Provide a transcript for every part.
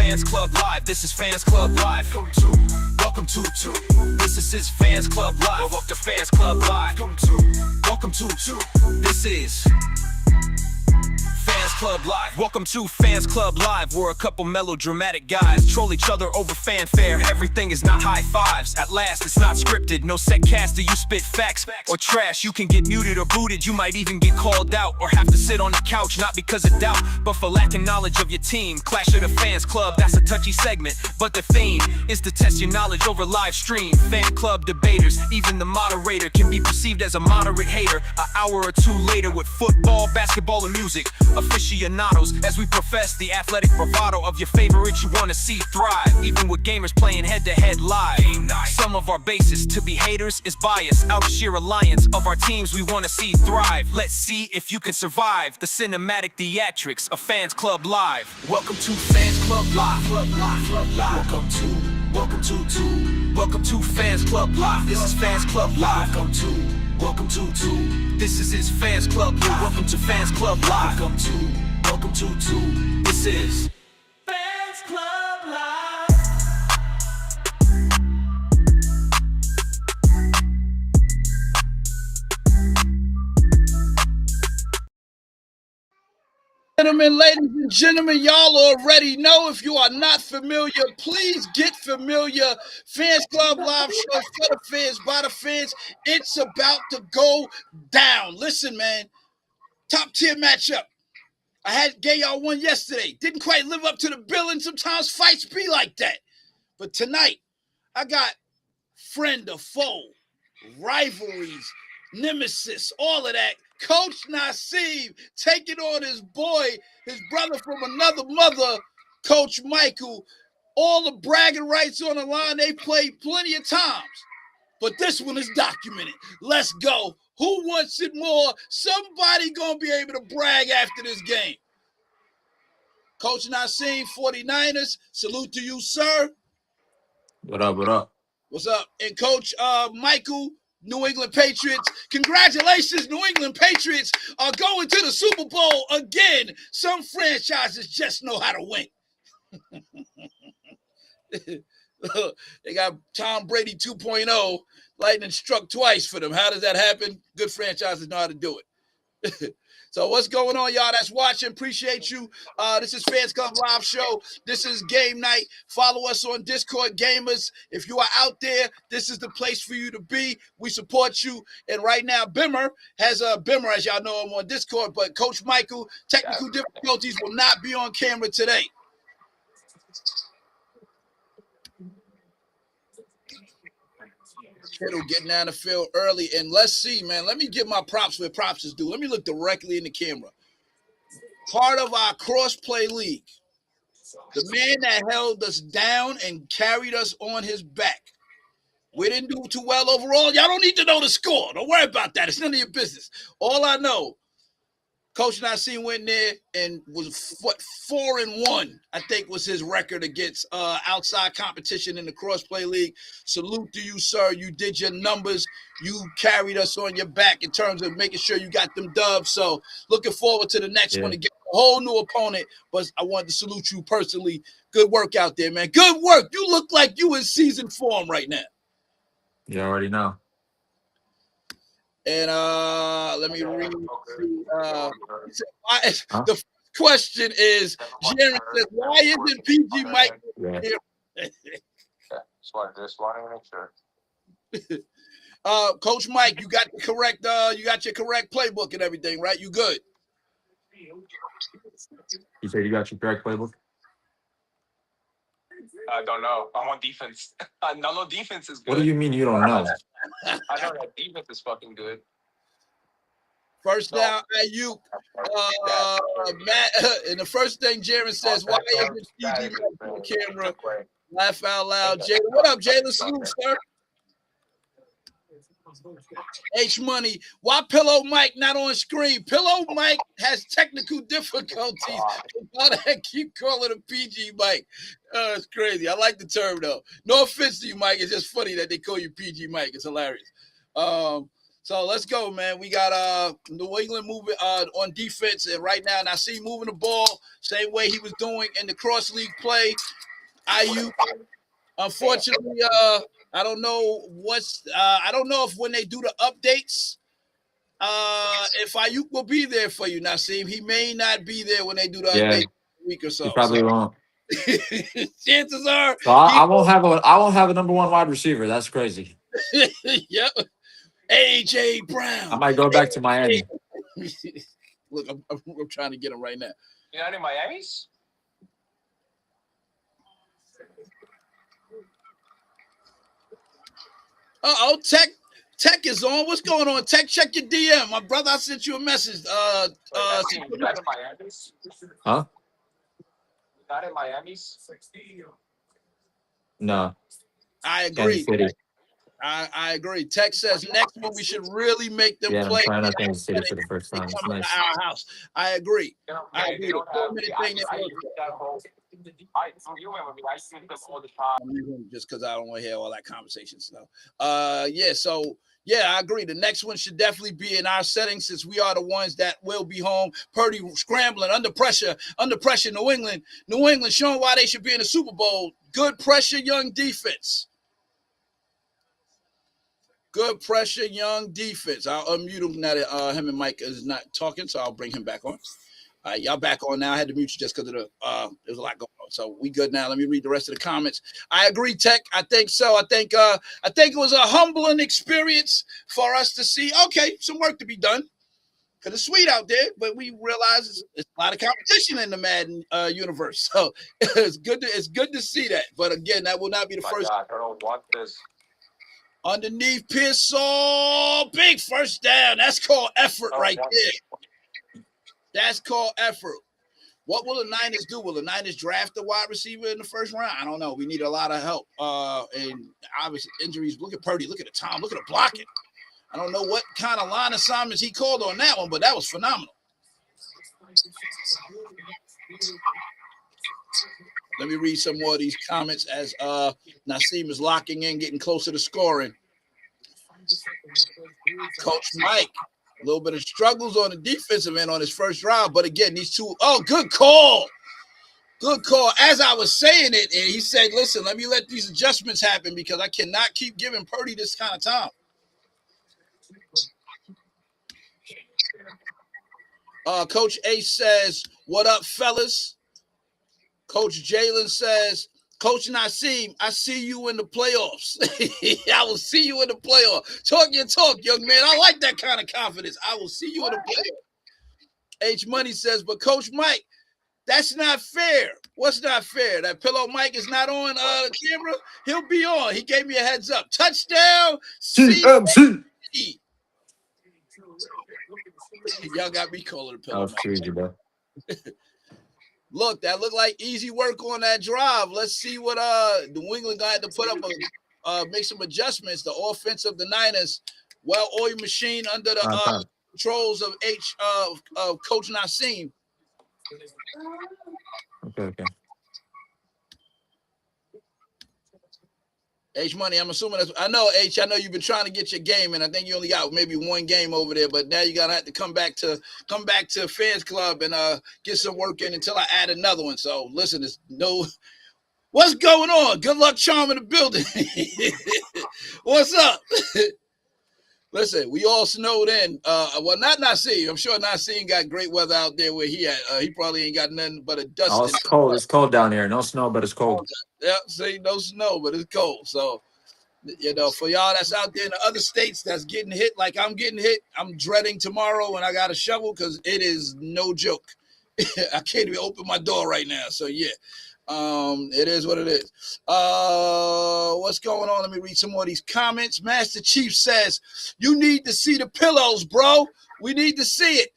Fans Club Live. This is Fans Club Live. Welcome to This is his Fans Club Live. Welcome to Fans Club Live. Welcome to This is Fans Club Live. Welcome to Fans Club Live. We're a couple melodramatic guys, troll each other over fanfare. Everything is not high fives. At last, it's not scripted. No set caster, you spit facts or trash. You can get muted or booted. You might even get called out or have to sit on the couch, not because of doubt, but for lacking knowledge of your team. Clash of the Fans Club, that's a touchy segment, but the theme is to test your knowledge over live stream. Fan club debaters, even the moderator can be perceived as a moderate hater. An hour or two later with football, basketball, and music, aficionados, as we profess the athletic bravado of your favorite you want to see thrive, even with gamers playing head-to-head live. Some of our basis to be haters is bias, out of sheer alliance of our teams we want to see thrive. Let's see if you can survive the cinematic theatrics of Fans Club Live. Welcome to Fans Club Live. Welcome to Fans Club Live. This is Fans Club Live. Welcome to This is his Fans Club Live. Welcome to Fans Club Live. Welcome to This is Fans Club Live. Ladies and gentlemen, y'all already know. If you are not familiar, please get familiar. Fans Club Live show for the fans, by the fans. It's about to go down. Listen, man, top tier matchup. I gave y'all one yesterday. Didn't quite live up to the billing. Sometimes fights be like that. But tonight, I got friend or foe, rivalries, nemesis, all of that. Coach Naseem taking on his boy, his brother from another mother, Coach Michael. All the bragging rights on the line. They played plenty of times. But this one is documented. Let's go. Who wants it more? Somebody going to be able to brag after this game. Coach Naseem, 49ers, salute to you, sir. What up, what up? What's up? And Coach Michael, New England Patriots. Congratulations, New England Patriots are going to the Super Bowl again. Some franchises just know how to win. They got Tom Brady 2.0. Lightning struck twice for them. How does that happen? Good franchises know how to do it. So what's going on, y'all that's watching? Appreciate you. This is Fans Club Live Show. This is game night. Follow us on Discord, gamers. If you are out there, this is the place for you to be. We support you. And right now, Bimmer has a Bimmer, as y'all know, I'm on Discord. But Coach Michael, technical difficulties, will not be on camera today. Kittle getting down the field early. And let's see, man. Let me give my props where props is due. Let me look directly in the camera. Part of our cross-play league. The man that held us down and carried us on his back. We didn't do too well overall. Y'all don't need to know the score. Don't worry about that. It's none of your business. All I know, Coach Naseem went there and was 4-1, I think was his record against outside competition in the cross-play league. Salute to you, sir. You did your numbers. You carried us on your back in terms of making sure you got them dubs. So looking forward to the next one to get a whole new opponent. But I wanted to salute you personally. Good work out there, man. Good work. You look like you in season form right now. You already know. And let me read. The first question is, Jaron says, why isn't PG Mike here? Just wanted to make sure. Coach Mike, you got the correct you got your correct playbook and everything, right? You good? You said you got your correct playbook? I don't know. I'm on defense. I know defense is good. What do you mean you don't know? I know that defense is fucking good. First down, Ayuk. Matt, and the first thing Jaron says, why isn't PG Mike on camera? Laugh out loud. Jalen, what up, Jalen? Salute, sir. H Money. Why Pillow Mike not on screen? Pillow Mike has technical difficulties. Why the heck keep calling him PG Mike? It's crazy. I like the term though. No offense to you, Mike. It's just funny that they call you PG Mike. It's hilarious. So let's go, man. We got New England moving on defense, and right now, and I see moving the ball same way he was doing in the cross league play. IU, unfortunately, I don't know I don't know if when they do the updates, if Ayuk will be there for you, Naseem. He may not be there when they do the Yeah, update a week or he so. probably won't. Chances are, So I won't have a number one wide receiver. That's crazy. Yep. AJ Brown. I might go back to Miami. Look, I'm trying to get him right now. You're not in Miami's? Tech is on. What's going on? Tech, check your DM. My brother, I sent you a message. You're not in Miami's? Huh? You're not in Miami's? No. I Kansas agree. City. I agree. Tech says next one we should really make them Yeah, I'm play. trying out Kansas City for the first They time. It's come into nice. our house. I agree. I agree. They don't The have. 4-minute I thing that use works. that whole. You remember me? I see them all the time. I'm using it just because I don't want to hear all that conversation stuff. Yeah. So yeah, I agree. The next one should definitely be in our setting since we are the ones that will be home. Purdy scrambling under pressure. New England showing why they should be in the Super Bowl. Good pressure, young defense. Good pressure, young defense. I'll unmute him now that him and Mike is not talking, so I'll bring him back on. All right, y'all back on now. I had to mute you just because of the there's a lot going on. So we good now. Let me read the rest of the comments. I agree, Tech. I think so. I think it was a humbling experience for us to see. Okay, some work to be done. Because it's sweet out there, but we realize it's a lot of competition in the Madden universe. So it's good to see that. But again, that will not be the first. God, I don't want this. Underneath Pearsall, big first down. That's called effort right there. That's called effort. What will the Niners do? Will the Niners draft a wide receiver in the first round? I don't know. We need a lot of help. And obviously injuries. Look at Purdy. Look at the time. Look at the blocking. I don't know what kind of line assignments he called on that one, but that was phenomenal. Let me read some more of these comments as Naseem is locking in, getting closer to scoring. Coach Mike, a little bit of struggles on the defensive end on his first drive, but again, these two, good call. Good call. As I was saying it, and he said, listen, let me let these adjustments happen because I cannot keep giving Purdy this kind of time. Coach Ace says, what up, fellas? Coach Jalen says, Coach Naseem, I see you in the playoffs. I will see you in the playoffs. Talk your talk, young man. I like that kind of confidence. I will see you in the playoffs. H Money says, but Coach Mike, that's not fair. What's not fair? That Pillow Mike is not on the camera? He'll be on. He gave me a heads up. Touchdown, CMC. Y'all got me calling the Pillow Mike. Crazy, bro. Look, that looked like easy work on that drive. Let's see what New England got to put up make some adjustments. The offense of the Niners, well-oiled machine under the controls of Coach Naseem. Okay. H Money, I'm assuming that's. I know H. I know you've been trying to get your game, and I think you only got maybe one game over there. But now you're gonna have to come back to Fans Club and get some work in until I add another one. So listen, there's no. What's going on? Good luck, charm in the building. What's up? Listen, we all snowed in. Well, not Naseem. I'm sure Naseem got great weather out there where he at. He probably ain't got nothing but a dust. Oh, it's cold. It's cold down here. No snow, but it's cold. Yeah, see, no snow, but it's cold. So, for y'all that's out there in the other states that's getting hit like I'm getting hit, I'm dreading tomorrow when I got a shovel because it is no joke. I can't even open my door right now. So, yeah. It is what it is. What's going on? Let me read some more of these comments. Master Chief says, you need to see the pillows, bro. We need to see it.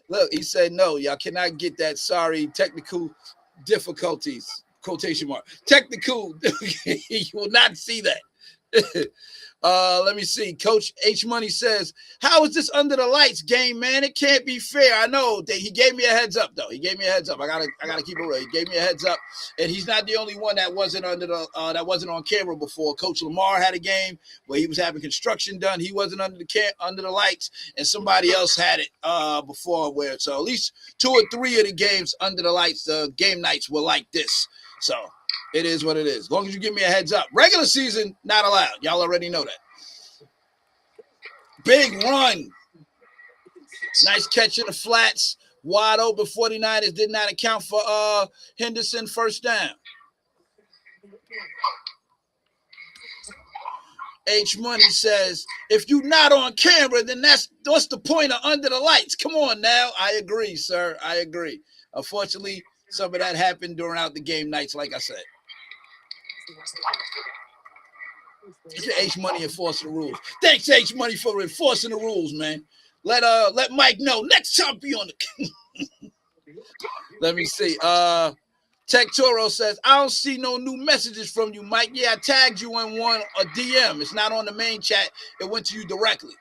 Look, he said, no, y'all cannot get that. Sorry, technical difficulties. Quotation mark. Technical. You will not see that. Let me see. Coach H Money says, "How is this under the lights game, man? It can't be fair." I know that he gave me a heads up, though. He gave me a heads up. I gotta keep it real. He gave me a heads up, and he's not the only one that wasn't that wasn't on camera before. Coach Lamar had a game where he was having construction done. He wasn't under the lights, and somebody else had it before. Where so at least 2 or 3 of the games under the lights, the game nights were like this. So. It is what it is. As long as you give me a heads up. Regular season, not allowed. Y'all already know that. Big run. Nice catch in the flats. Wide open 49ers did not account for Henderson first down. H Money says, if you're not on camera, then what's the point of under the lights? Come on now. I agree, sir. I agree. Unfortunately, some of that happened during the game nights, like I said. H Money enforcing the rules. Thanks, H Money, for enforcing the rules, man. Let Mike know next time be on the. Let me see. Tech Toro says, I don't see no new messages from you, Mike. Yeah, I tagged you in a DM. It's not on the main chat. It went to you directly.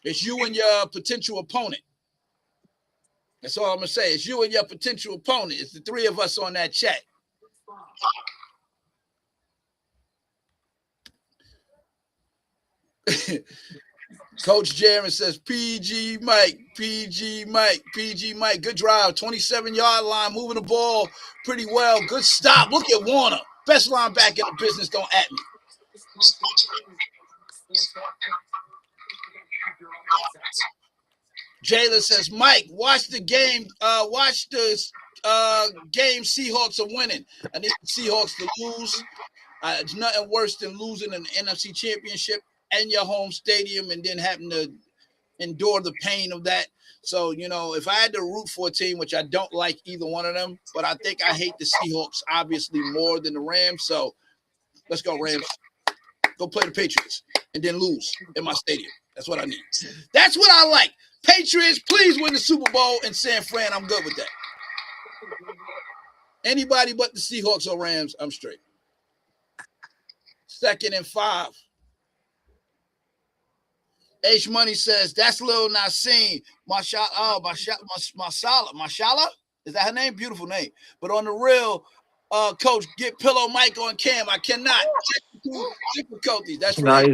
It's you and your potential opponent. That's all I'm gonna say. It's you and your potential opponent. It's the 3 of us on that chat. Coach Jaron says, PG Mike. Good drive. 27-yard line, moving the ball pretty well. Good stop. Look at Warner. Best linebacker in the business. Don't at me. Jayla says, Mike, watch the game. Watch this game Seahawks are winning. I need the Seahawks to lose. It's nothing worse than losing an NFC championship in your home stadium and then having to endure the pain of that. So, if I had to root for a team, which I don't like either one of them, but I think I hate the Seahawks obviously more than the Rams. So let's go, Rams. Go play the Patriots and then lose in my stadium. That's what I need. That's what I like. Patriots, please win the Super Bowl in San Fran. I'm good with that. Anybody but the Seahawks or Rams, I'm straight. 2nd and 5. H Money says, that's Lil Nassim. Mashallah. Is that her name? Beautiful name. But on the real, Coach, get Pillow Mike on cam. I cannot. Difficulties. That's No, right. he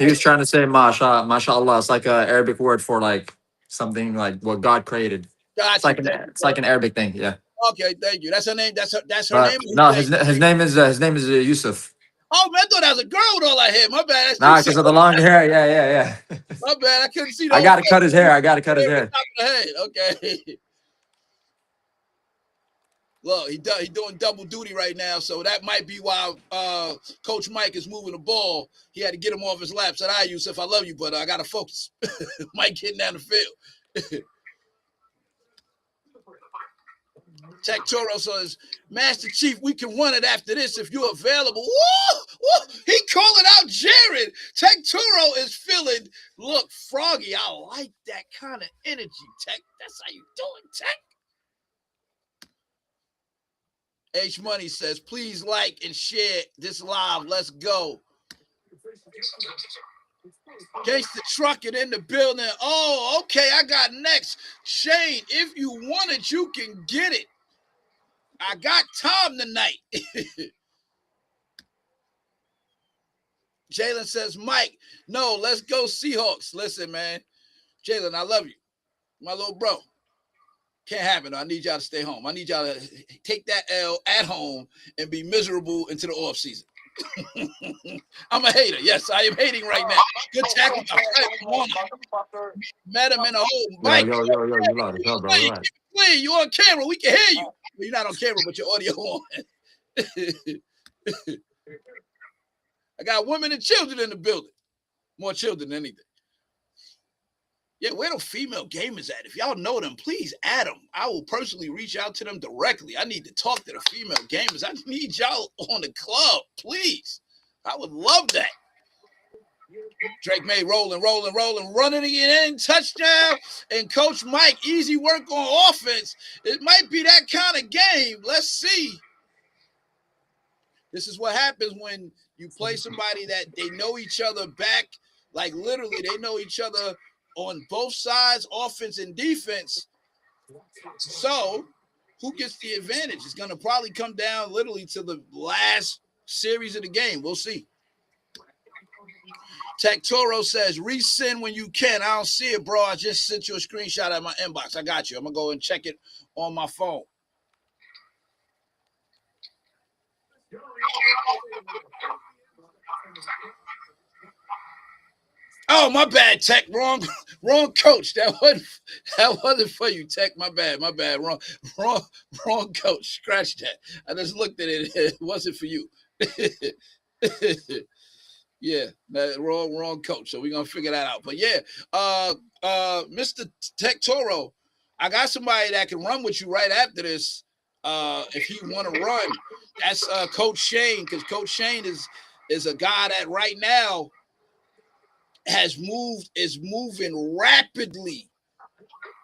was trying to say mashallah. It's like an Arabic word for like something like what God created. Gotcha. It's like an Arabic thing. Yeah. Okay, thank you. That's her name. That's her name. No, his name is Yusuf. Oh man, I thought that was a girl with all that hair. My bad. Nah, because of the long hair. Yeah. My bad. I couldn't see. I gotta cut his hair. Okay. Look, he doing double duty right now, so that might be why Coach Mike is moving the ball. He had to get him off his lap. Said, "I Yusuf, I love you, but I gotta focus." Mike getting down the field. Tech Toro says, Master Chief, we can run it after this if you're available. Woo! He calling out Jared. Tech Toro is feeling, look, Froggy, I like that kind of energy, Tech. That's how you doing, Tech. H Money says, please like and share this live. Let's go. Gangsta Trucking in the building. Oh, okay, I got next. Shane, if you want it, you can get it. I got time tonight. Jalen says, Mike, no, let's go Seahawks. Listen, man. Jalen, I love you. My little bro. Can't happen. I need y'all to stay home. I need y'all to take that L at home and be miserable into the offseason. I'm a hater. Yes, I am hating right now. Good tackle. Met him in a hole. Mike, yo, bro. you on camera. We can hear you. Well, you're not on camera, but your audio on. I got women and children in the building. More children than anything. Yeah, where the female gamers at? If y'all know them, please add them. I will personally reach out to them directly. I need to talk to the female gamers. I need y'all on the club, please. I would love that. Drake May rolling, running again, touchdown. And Coach Mike, easy work on offense. It might be that kind of game. Let's see. This is what happens when You play somebody that they know each other back, like literally they know each other on both sides, offense and defense. So who gets the advantage? It's going to probably come down literally to the last series of the game. We'll see. Tech Toro says, resend when you can. I don't see it, bro. I just sent you a screenshot of my inbox. I got you. I'm going to go and check it on my phone. Oh, my bad, Tech. Wrong coach. That wasn't for you, Tech. My bad. Wrong coach. Scratch that. I just looked at it. It wasn't for you. Yeah, wrong coach. So we're gonna figure that out. But yeah, Mr. Tech Toro, I got somebody that can run with you right after this. If you want to run, that's Coach Shane, because Coach Shane is a guy that right now is moving rapidly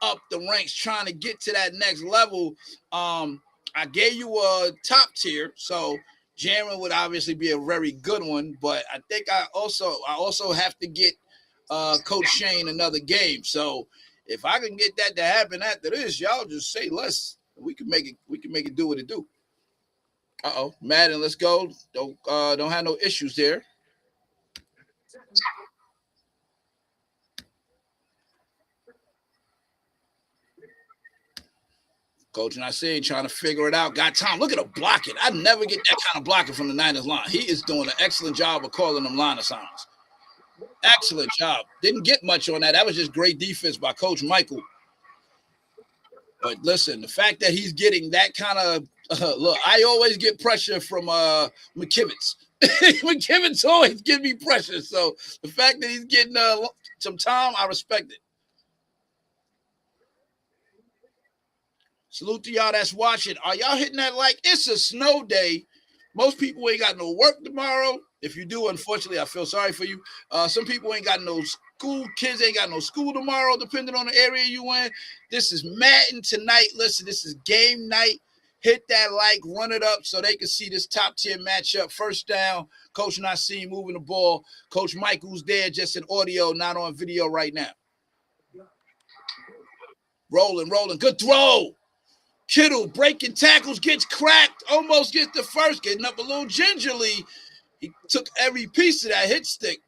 up the ranks, trying to get to that next level. I gave you a top tier, so Jaron would obviously be a very good one, but I think I also have to get Coach Shane another game. So if I can get that to happen after this, y'all just say less. We can make it do what it do. Madden, let's go. Don't have no issues there. Coach and I say trying to figure it out. Got time. Look at the blocking. I never get that kind of blocking from the Niners line. He is doing an excellent job of calling them line assignments. Excellent job. Didn't get much on that. That was just great defense by Coach Michael. But listen, the fact that he's getting that kind of look, I always get pressure from McKivitz. McKivitz always give me pressure. So the fact that he's getting some time, I respect it. Salute to y'all that's watching. Are y'all hitting that like? It's a snow day. Most people ain't got no work tomorrow. If you do, unfortunately, I feel sorry for you. Some people ain't got no school. Kids ain't got no school tomorrow, depending on the area you in. This is Madden tonight. Listen, this is game night. Hit that like, run it up so they can see this top tier matchup. First down, Coach Nassim moving the ball. Coach Michael's there, just in audio, not on video right now. Rolling. Good throw. Kittle breaking tackles, gets cracked, almost gets the first, getting up a little gingerly. He took every piece of that hit stick.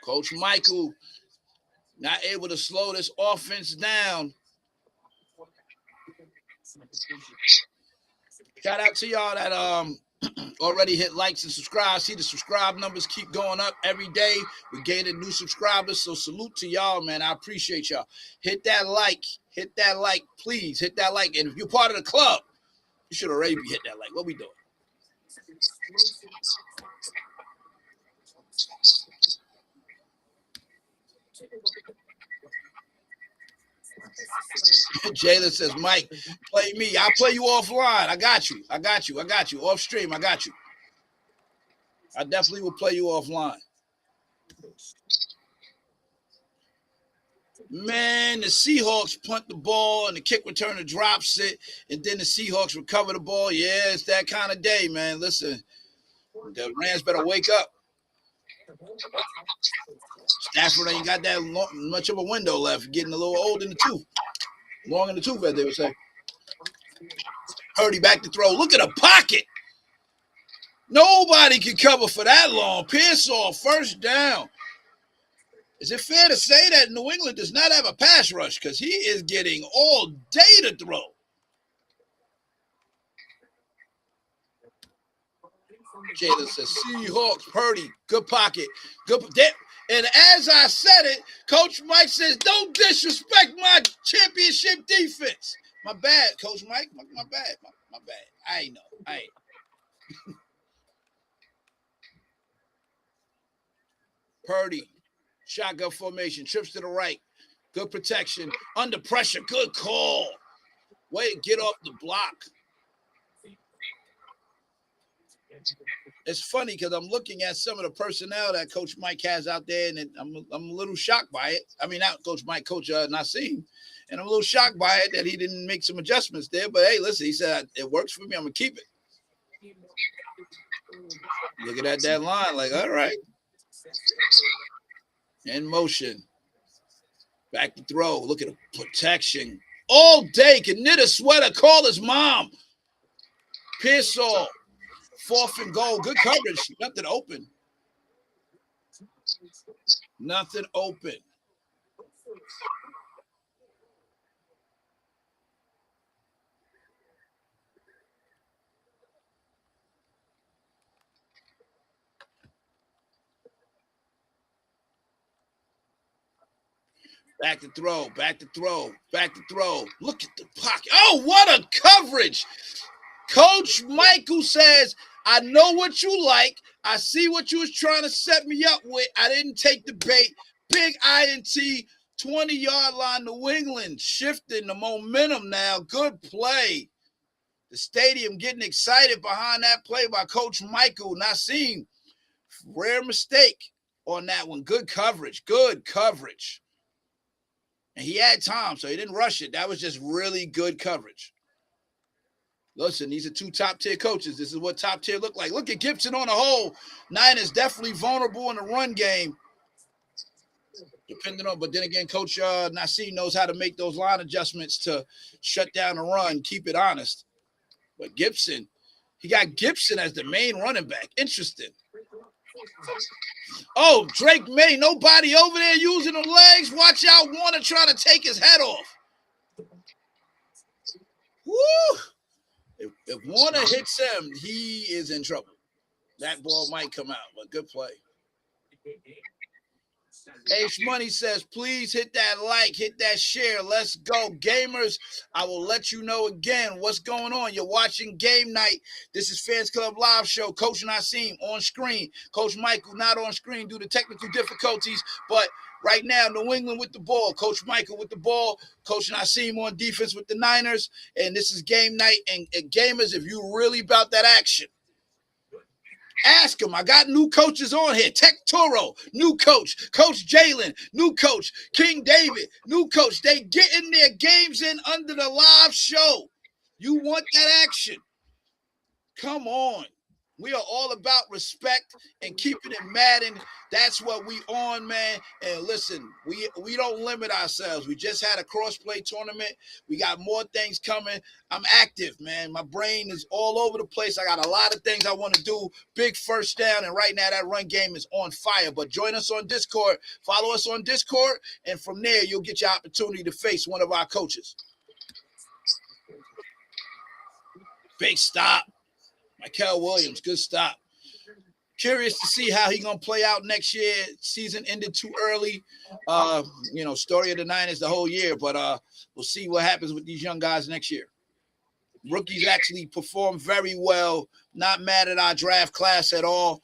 Coach Michael not able to slow this offense down. Shout out to y'all that already hit likes and subscribe. See the subscribe numbers keep going up every day. We're gaining new subscribers, so salute to y'all, man. I appreciate y'all. Hit that like, please. Hit that like. And if you're part of the club, you should already be hitting that like. What we doing? Jayla says, Mike, play me. I'll play you offline. I got you. Off stream, I got you. I definitely will play you offline. Man, the Seahawks punt the ball and the kick returner drops it, and then the Seahawks recover the ball. Yeah, it's that kind of day, man. Listen, the Rams better wake up. Stafford ain't got that much of a window left, getting a little old in the tooth. Long in the tooth, as they would say. Purdy back to throw. Look at the pocket. Nobody can cover for that long. Pearsall, first down. Is it fair to say that New England does not have a pass rush? Because he is getting all day to throw. Jayla says, Seahawks, Purdy, good pocket. Good. And as I said it, Coach Mike says, don't disrespect my championship defense. My bad, Coach Mike. My bad. My bad. I ain't know. Purdy, shotgun formation, trips to the right. Good protection. Under pressure, good call. Wait, get off the block. It's funny because I'm looking at some of the personnel that Coach Mike has out there, and I'm a little shocked by it. I mean, not Coach Mike, Coach Nassim. And I'm a little shocked by it that he didn't make some adjustments there. But, hey, listen, he said, it works for me. I'm going to keep it. Looking at that line, like, all right. In motion. Back to throw. Look at the protection. All day. Can knit a sweater. Call his mom. Pearsall. 4th and goal. Good coverage. Nothing open. Nothing open. Back to throw, back to throw, back to throw. Look at the pocket. Oh, what a coverage. Coach Michael says, I know what you like. I see what you was trying to set me up with. I didn't take the bait. Big INT, 20-yard line, New England, shifting the momentum now. Good play. The stadium getting excited behind that play by Coach Michael. Nassim, rare mistake on that one. Good coverage, good coverage. And he had time, so he didn't rush it. That was just really good coverage. Listen, these are 2 top-tier coaches. This is what top-tier look like. Look at Gibson on the whole. Niners definitely vulnerable in the run game. Depending on, but then again, Coach Nassim knows how to make those line adjustments to shut down the run, keep it honest. But Gibson, he got Gibson as the main running back. Interesting. Oh, Drake May, nobody over there using the legs. Watch out, Warner trying to take his head off. Woo! If Warner hits him, he is in trouble. That ball might come out, but good play. H Money says, please hit that like, hit that share. Let's go. Gamers, I will let you know again what's going on. You're watching Game Night. This is Fans Club Live Show. Coach Nassim on screen. Coach Michael not on screen due to technical difficulties, but right now, New England with the ball. Coach Michael with the ball. Coach Nassim on defense with the Niners. And this is Game Night. And gamers, if you really about that action, ask him. I got new coaches on here. Tech Toro, new coach. Coach Jalen, new coach. King David, new coach. They getting their games in under the live show. You want that action? Come on. We are all about respect and keeping it Madden. That's what we on, man. And listen, we don't limit ourselves. We just had a cross-play tournament. We got more things coming. I'm active, man. My brain is all over the place. I got a lot of things I want to do. Big first down, and right now that run game is on fire. But join us on Discord. Follow us on Discord, and from there you'll get your opportunity to face one of our coaches. Big stop. Michael Williams, good stop. Curious to see how he's going to play out next year. Season ended too early. Story of the Niners the whole year, but we'll see what happens with these young guys next year. Rookies actually performed very well. Not mad at our draft class at all.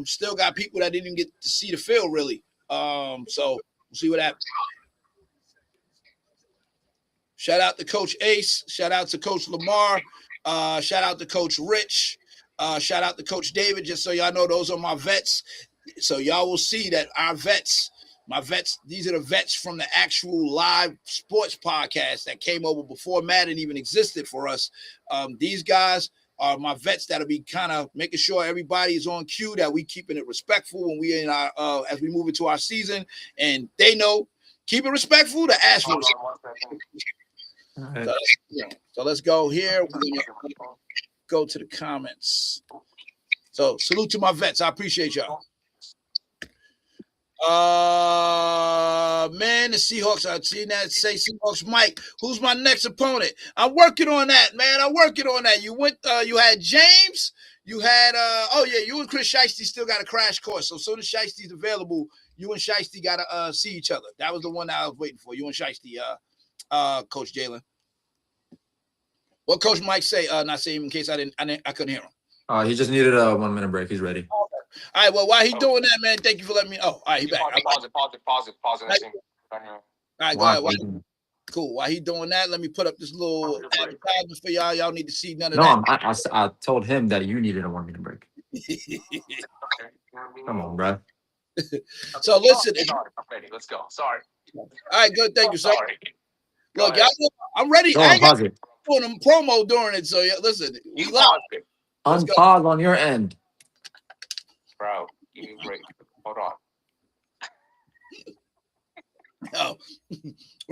Still got people that didn't even get to see the field, really. So we'll see what happens. Shout out to Coach Ace. Shout out to Coach Lamar. Shout out to Coach Rich. Shout out to Coach David. Just so y'all know, those are my vets. So y'all will see that our vets, my vets, these are the vets from the actual live sports podcast that came over before Madden even existed for us. These guys are my vets that'll be kind of making sure everybody is on cue, that we keeping it respectful when we in our as we move into our season, and they know keep it respectful to ask for respect. Right. So let's go here. We're gonna go to the comments. So salute to my vets. I appreciate y'all. Man, the Seahawks. I've seen that say Seahawks. Mike, who's my next opponent? I'm working on that, man. I'm working on that. You went. You had James. You had. You and Chris Shiesty still got a crash course. So as soon as Shiesty's available, you and Shiesty gotta see each other. That was the one that I was waiting for. You and Shiesty. Coach Jalen. What Coach Mike say? Not saying in case I couldn't hear him. He just needed a 1 minute break. He's ready. All right. Well, while he doing that, man, thank you for letting me. Oh, all right, he back. Pause it. All right, go ahead. Cool. While he doing that, let me put up this little advertisement for y'all. Y'all need to see none of that. I told him that you needed a 1 minute break. Come on, bro. So listen. I'm ready. Let's go. Sorry. All right, good. Thank you, sir. Sorry. Look, y'all, I'm ready. Go on, pause it. Doing a promo during it. So yeah, listen, we live. Let's go. Unpause on your end. Bro, give me a break. Hold on. No.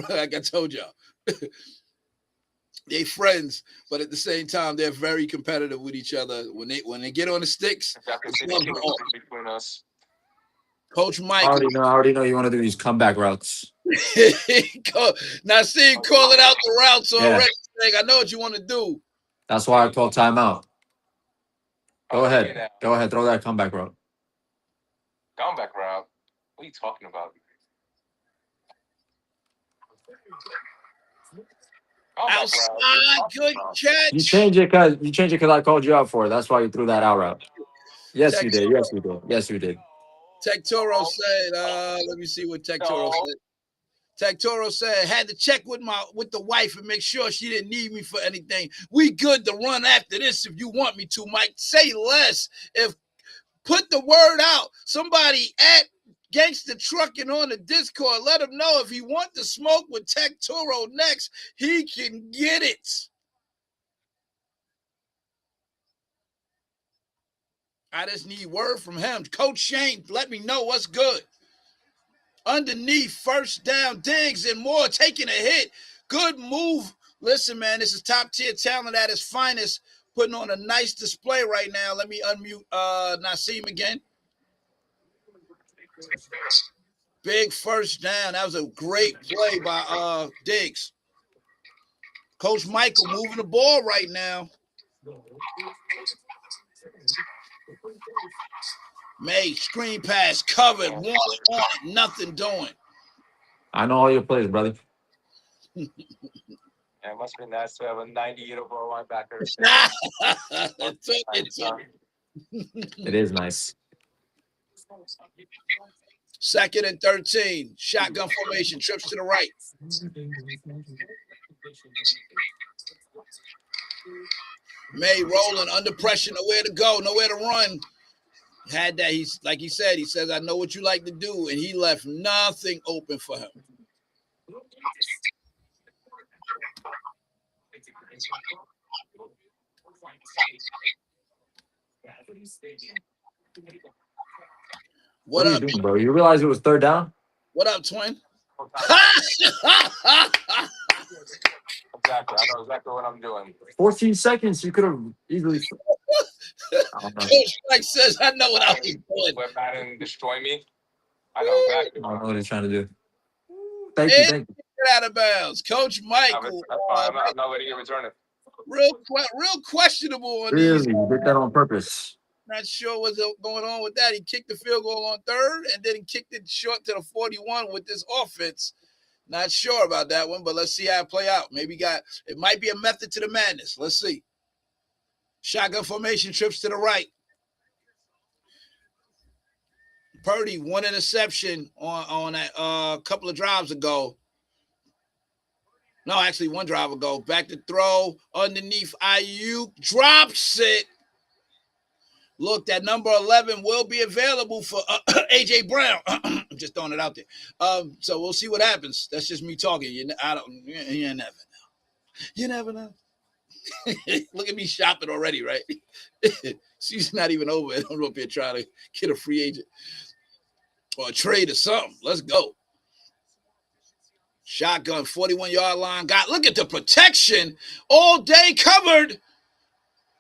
Like I told y'all. They friends, but at the same time, they're very competitive with each other. When they get on the sticks, If I can see the chemistry between us. Coach I Michael. already know you want to do these comeback routes. Now, see, calling out the routes Yeah. already. Like, I know what you want to do. That's why I called timeout. Go Oh, ahead. yeah. Go ahead. Throw that comeback route. Comeback route. What are you talking about? Comeback Outside, route. good You catch. change it because I called you out for it. That's why you threw that out route. Yes, you did. Yes, you did. Yes, you did. Tech Toro said, let me see what Tech Toro said. Tech Toro said, had to check with the wife and make sure she didn't need me for anything. We good to run after this if you want me to, Mike. Say less. If put the word out. Somebody at Gangster Trucking on the Discord, let him know if he want to smoke with Tech Toro next, he can get it. I just need word from him. Coach Shane, let me know what's good. Underneath, first down, Diggs and Moore taking a hit. Good move. Listen, man, this is top tier talent at its finest, putting on a nice display right now. Let me unmute Naseem again. Big first down. That was a great play by Diggs. Coach Michael moving the ball right now. May screen pass covered. One on it, nothing doing. I know all your plays, brother. Yeah, it must be nice to have a 90-year-old linebacker. It is nice. Second and 13. Shotgun formation. Trips to the right. May rolling under pressure. Nowhere to go. Nowhere to run. Had that. He's like he says, I know what you like to do. And he left nothing open for him. What are you doing, bro? You realize it was third down? What up, twin? Exactly. I know exactly what I'm doing. 14 seconds. You could have easily. Coach Mike says, I know what I was doing. Where Madden destroy me. I know exactly. I don't know what he's trying to do. Thank you. Get out of bounds. Coach Michael. That's fine. I'm not letting you return it. Real questionable on Really? these. You did that on purpose. Not sure what's going on with that. He kicked the field goal on third, and then he kicked it short to the 41 with this offense. Not sure about that one, but let's see how it play out. Maybe it might be a method to the madness. Let's see. Shotgun formation, trips to the right. Purdy, one interception on that couple of drives ago. No, actually, one drive ago. Back to throw underneath Ayuk. Drops it. Look, that number 11 will be available for A.J. Brown. I'm just throwing it out there. So we'll see what happens. That's just me talking. You never know. You never know. Look at me shopping already, right? She's not even over it. I'm up here trying to get a free agent or a trade or something. Let's go. Shotgun, 41-yard line. Look at the protection. All day covered.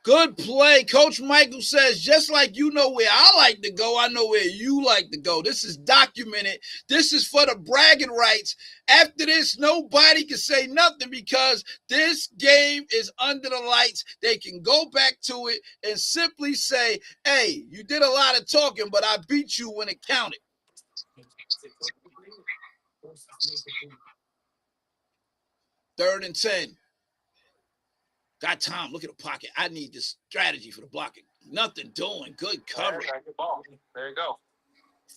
Good play. Coach Michael says, just like you know where I like to go, I know where you like to go. This is documented. This is for the bragging rights. After this, nobody can say nothing because this game is under the lights. They can go back to it and simply say, hey, you did a lot of talking, but I beat you when it counted. Third and 10. Got time. Look at the pocket. I need this strategy for the blocking. Nothing doing. Good coverage. There you go.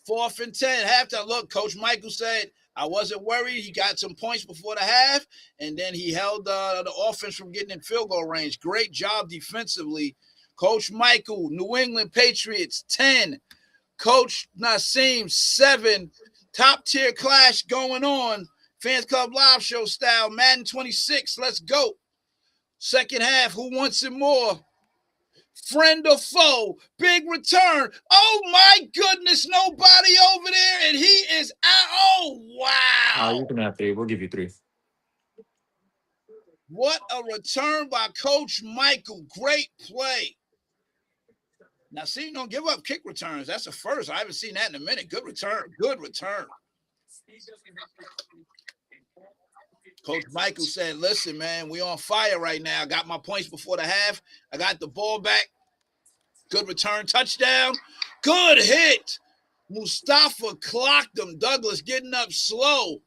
4th and 10. Halftime. Look, Coach Michael said, I wasn't worried. He got some points before the half, and then he held the offense from getting in field goal range. Great job defensively. Coach Michael, New England Patriots, 10. Coach Naseem, 7. Top-tier clash going on. Fans Club Live Show style. Madden 26. Let's go. Second half, who wants it more? Friend or foe, big return. Oh my goodness, nobody over there, and he is out. Oh wow. You can have 3. We'll give you 3. What a return by Coach Michael. Great play. Now, see, don't give up kick returns. That's a first. I haven't seen that in a minute. Good return. Good return. Coach Michael said, listen, man, we on fire right now. I got my points before the half. I got the ball back. Good return. Touchdown. Good hit. Mustafa clocked him. Douglas getting up slow.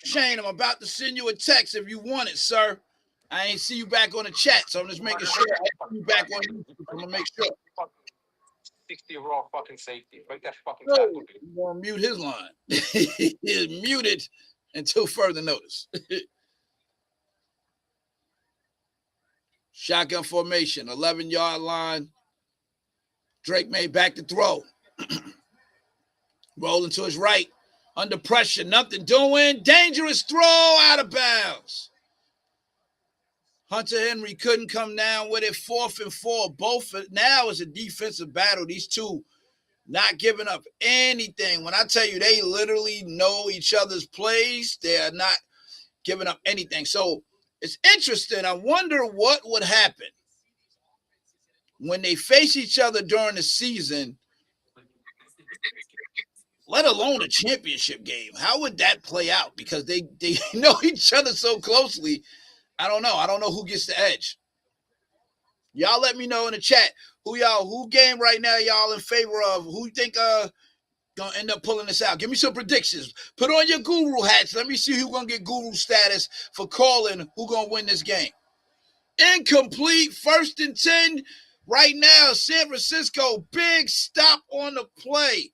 Shane, I'm about to send you a text if you want it, sir. I ain't see you back on the chat, so I'm just making sure I see you back on YouTube. I'm gonna make sure. 60 raw fucking safety. Break that fucking Oh, tackle, dude. I'm gonna mute his line. He is muted until further notice. Shotgun formation, 11-yard line. Drake made back to throw. Rolling to his right. Under pressure, nothing doing. Dangerous throw out of bounds. Hunter Henry couldn't come down with it. 4th and 4. Both now is a defensive battle. These two not giving up anything. When I tell you they literally know each other's plays, they are not giving up anything. So it's interesting. I wonder what would happen when they face each other during the season, let alone a championship game. How would that play out? Because they know each other so closely. I don't know. I don't know who gets the edge. Y'all let me know in the chat who game right now y'all in favor of. Who you think gonna end up pulling this out? Give me some predictions. Put on your guru hats. Let me see who's gonna get guru status for calling who gonna win this game. Incomplete. 1st and 10. Right now, San Francisco, big stop on the play.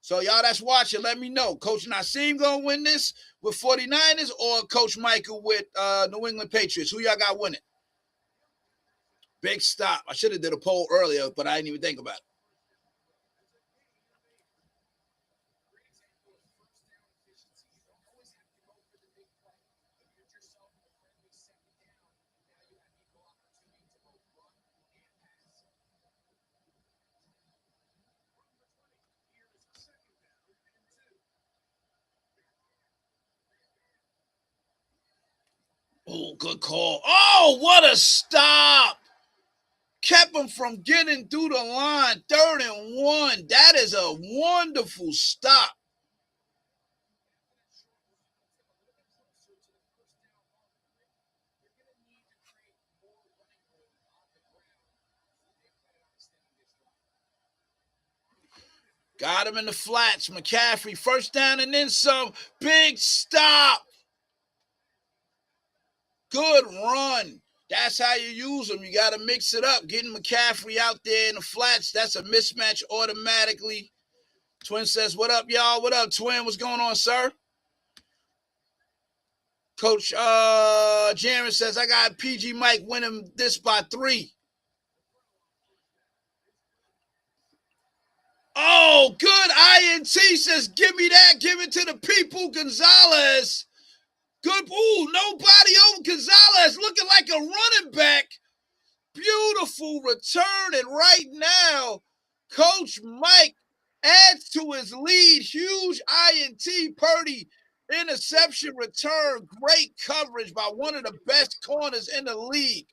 So y'all that's watching, let me know. Coach Nassim gonna win this with 49ers or Coach Michael with New England Patriots? Who y'all got winning? Big stop. I should have did a poll earlier, but I didn't even think about it. Oh, good call. Oh, what a stop. Kept him from getting through the line. 3rd and 1. That is a wonderful stop. Got him in the flats. McCaffrey, 1st down and then some. Big stop. Good run. That's how you use them. You got to mix it up. Getting McCaffrey out there in the flats, that's a mismatch automatically. Twin says, what up, y'all? What up, Twin? What's going on, sir? Coach Jaron says, I got PG Mike winning this by 3. Oh, good. INT says, give me that. Give it to the people. Gonzalez. Good. Ooh, nobody over Gonzalez looking like a running back. Beautiful return. And right now, Coach Mike adds to his lead. Huge INT. Purdy interception return. Great coverage by one of the best corners in the league.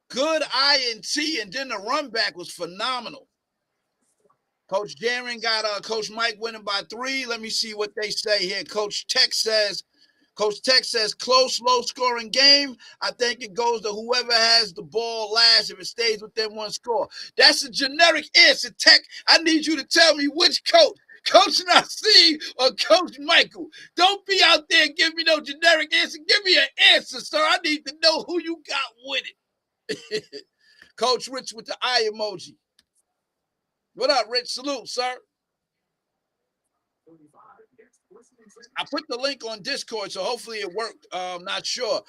Good INT. And then the run back was phenomenal. Coach Jaron got Coach Mike winning by 3. Let me see what they say here. Coach Tech says, close, low-scoring game. I think it goes to whoever has the ball last if it stays within 1 score. That's a generic answer, Tech. I need you to tell me which coach. Coach Nassim or Coach Michael. Don't be out there and give me no generic answer. Give me an answer, sir. I need to know who you got with it. Coach Rich with the eye emoji. What up, Rich? Salute, sir. I put the link on Discord, so hopefully it worked. Not sure.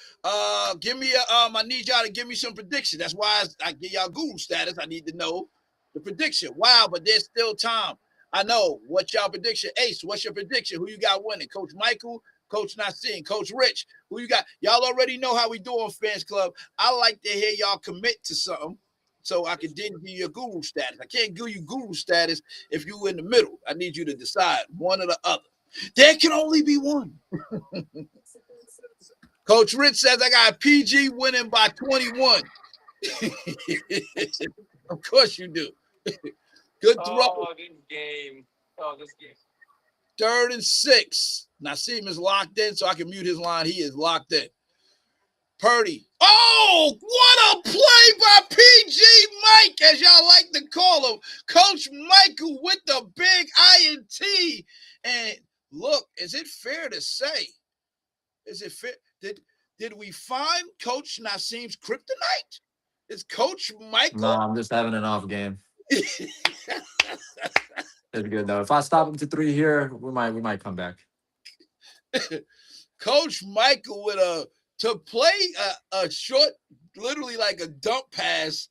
Give me I need y'all to give me some prediction. That's why I give y'all guru status. I need to know the prediction. Wow, but there's still time. I know. What's y'all prediction? Ace, what's your prediction? Who you got winning? Coach Michael, Coach Nassim, Coach Rich. Who you got? Y'all already know how we do on Fans Club. I like to hear y'all commit to something so I can then give you a guru status. I can't give you guru status if you in the middle. I need you to decide one or the other. There can only be one. Coach Rich says I got PG winning by 21. Of course you do. Good throw. Oh, this game. 3rd and 6. Nassim is locked in, so I can mute his line. He is locked in. Purdy. Oh, what a play by PG Mike, as y'all like to call him. Coach Michael with the big INT. And look, is it fair to say? Is it fair? Did we find Coach Nassim's kryptonite? Is Coach Michael? No, I'm just having an off game. It's good though. If I stop him to 3 here, we might come back. Coach Michael with to play a short, literally like a dump pass,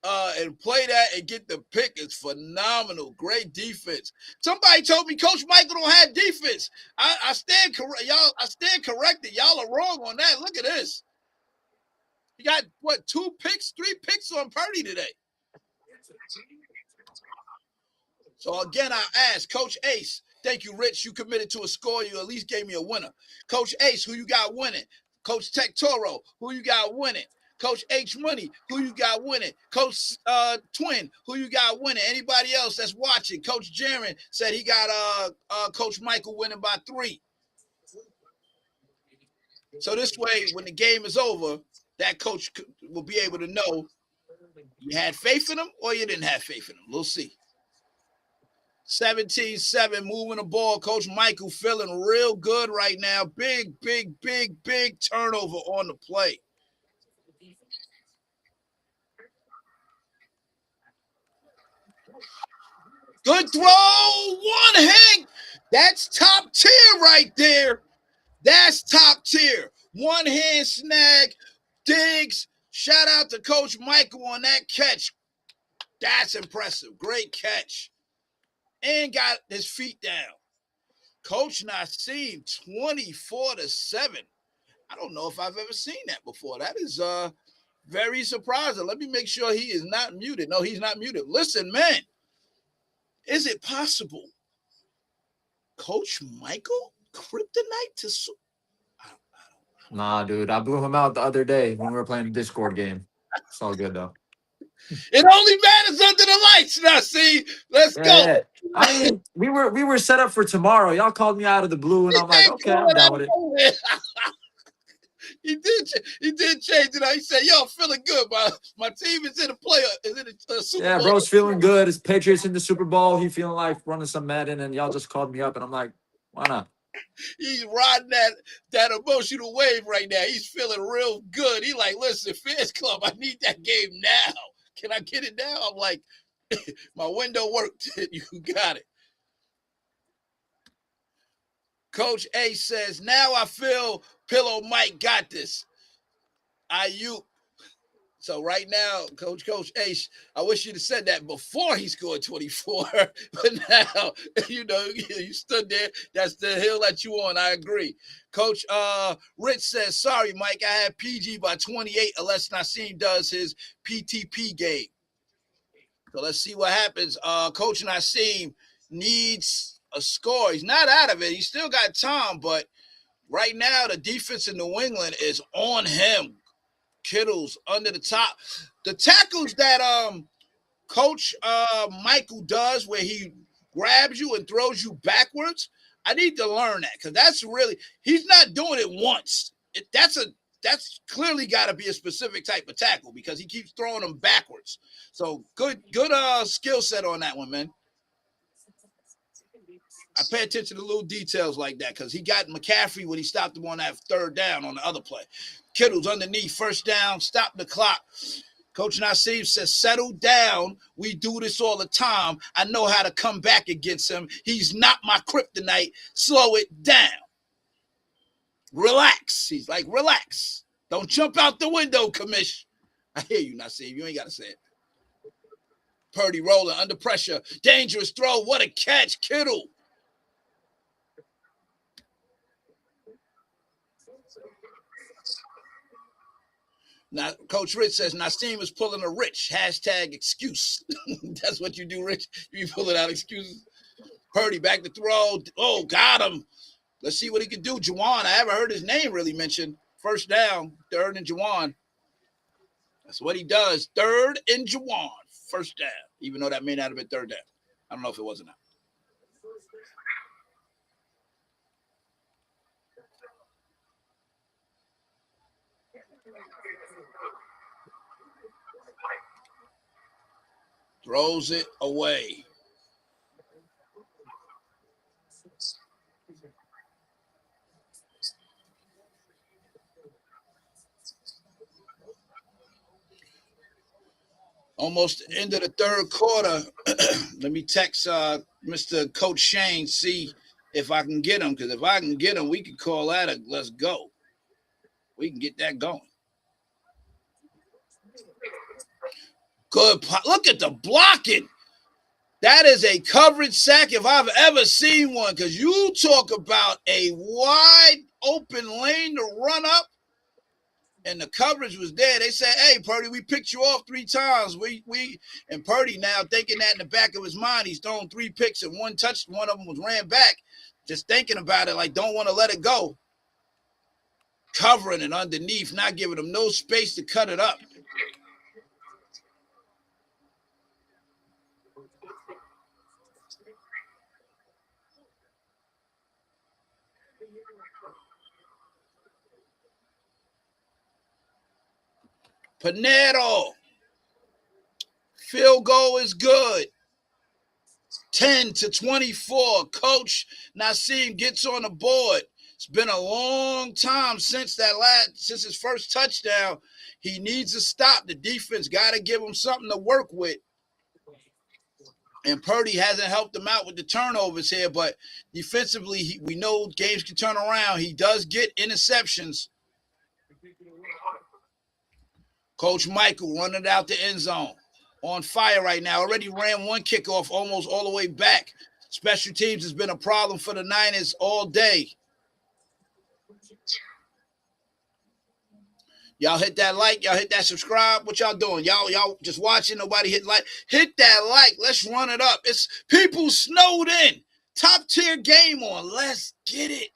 and play that and get the pick is phenomenal. Great defense. Somebody told me Coach Michael don't have defense. I stand correct, y'all. I stand corrected. Y'all are wrong on that. Look at this. You got what, 2 picks, 3 picks on Purdy today. So again, I asked Coach Ace. Thank you, Rich. You committed to a score. You at least gave me a winner. Coach Ace, who you got winning? Coach Tech Toro, who you got winning? Coach H Money, who you got winning? Coach Twin, who you got winning? Anybody else that's watching? Coach Jaron said he got Coach Michael winning by 3. So this way, when the game is over, that coach will be able to know you had faith in him or you didn't have faith in him. We'll see. 17-7, moving the ball. Coach Michael feeling real good right now. Big turnover on the play. Good throw. One hang. That's top tier right there. That's top tier. One hand snag. Diggs. Shout out to Coach Michael on that catch. That's impressive. Great catch. And got his feet down. Coach Nassim, 24-7. I don't know if I've ever seen that before. That is very surprising. Let me make sure he is not muted. No, he's not muted. Listen, man. Is it possible? Coach Michael, kryptonite to Nah, dude. I blew him out the other day when we were playing the Discord game. It's all good though. It only matters under the lights now. See, let's go. Yeah. I mean, we were set up for tomorrow. Y'all called me out of the blue, and I'm like, okay, I'm down with it. He did change it. He said, "Yo, I'm feeling good. My team is in a player. Is in a Super Bowl. Yeah, bro's feeling good. His Patriots in the Super Bowl. He feeling like running some Madden, and y'all just called me up, and I'm like, why not? He's riding that emotional wave right now. He's feeling real good. He like, listen, Fans Club, I need that game now. Can I get it now? I'm like, my window worked. You got it. Coach A says, now I feel Pillow Mike got this. So right now, Coach Ace, I wish you'd have said that before he scored 24. But now, you stood there. That's the hill that you on. I agree. Coach Rich says, sorry, Mike, I had PG by 28 unless Nassim does his PTP game. So let's see what happens. Coach Nassim needs a score. He's not out of it. He's still got time, but right now the defense in New England is on him. Kittle's under the top. The tackles that Coach Michael does where he grabs you and throws you backwards, I need to learn that because that's really, he's not doing it once. That's clearly got to be a specific type of tackle because he keeps throwing them backwards. So good skill set on that one, man. I pay attention to little details like that because he got McCaffrey when he stopped him on that 3rd down on the other play. Kittle's underneath, 1st down, stop the clock. Coach Nassim says, settle down. We do this all the time. I know how to come back against him. He's not my kryptonite. Slow it down. Relax. He's like, relax. Don't jump out the window, commish. I hear you, Nassim. You ain't got to say it. Purdy rolling under pressure. Dangerous throw. What a catch. Kittle. Now, Coach Rich says Nassim is pulling a Rich. Hashtag excuse. That's what you do, Rich. You be pulling out excuses. Purdy back to throw. Oh, got him. Let's see what he can do. Juwan, I haven't heard his name really mentioned. First down, 3rd and Juwan. That's what he does. 3rd and Juwan. First down. Even though that may not have been 3rd down. I don't know if it was or not. Throws it away. Almost the end of the 3rd quarter. Let me text Mr. Coach Shane, see if I can get him. Because if I can get him, we can call that a let's go. We can get that going. Good. Look at the blocking. That is a coverage sack if I've ever seen one. Because you talk about a wide open lane to run up. And the coverage was there. They said, hey, Purdy, we picked you off 3 times. And Purdy now thinking that in the back of his mind, he's thrown 3 picks and 1 touch. One of them was ran back. Just thinking about it, like don't want to let it go. Covering it underneath, not giving them no space to cut it up. Panero. Field goal is good. 10-24. Coach Nassim gets on the board. It's been a long time since his first touchdown. He needs to stop. The defense got to give him something to work with. And Purdy hasn't helped him out with the turnovers here, but defensively, we know games can turn around. He does get interceptions. Coach Michael running out the end zone. On fire right now. Already ran 1 kickoff almost all the way back. Special teams has been a problem for the Niners all day. Y'all hit that like. Y'all hit that subscribe. What y'all doing? Y'all just watching. Nobody hit like. Hit that like. Let's run it up. It's people snowed in. Top tier game on. Let's get it.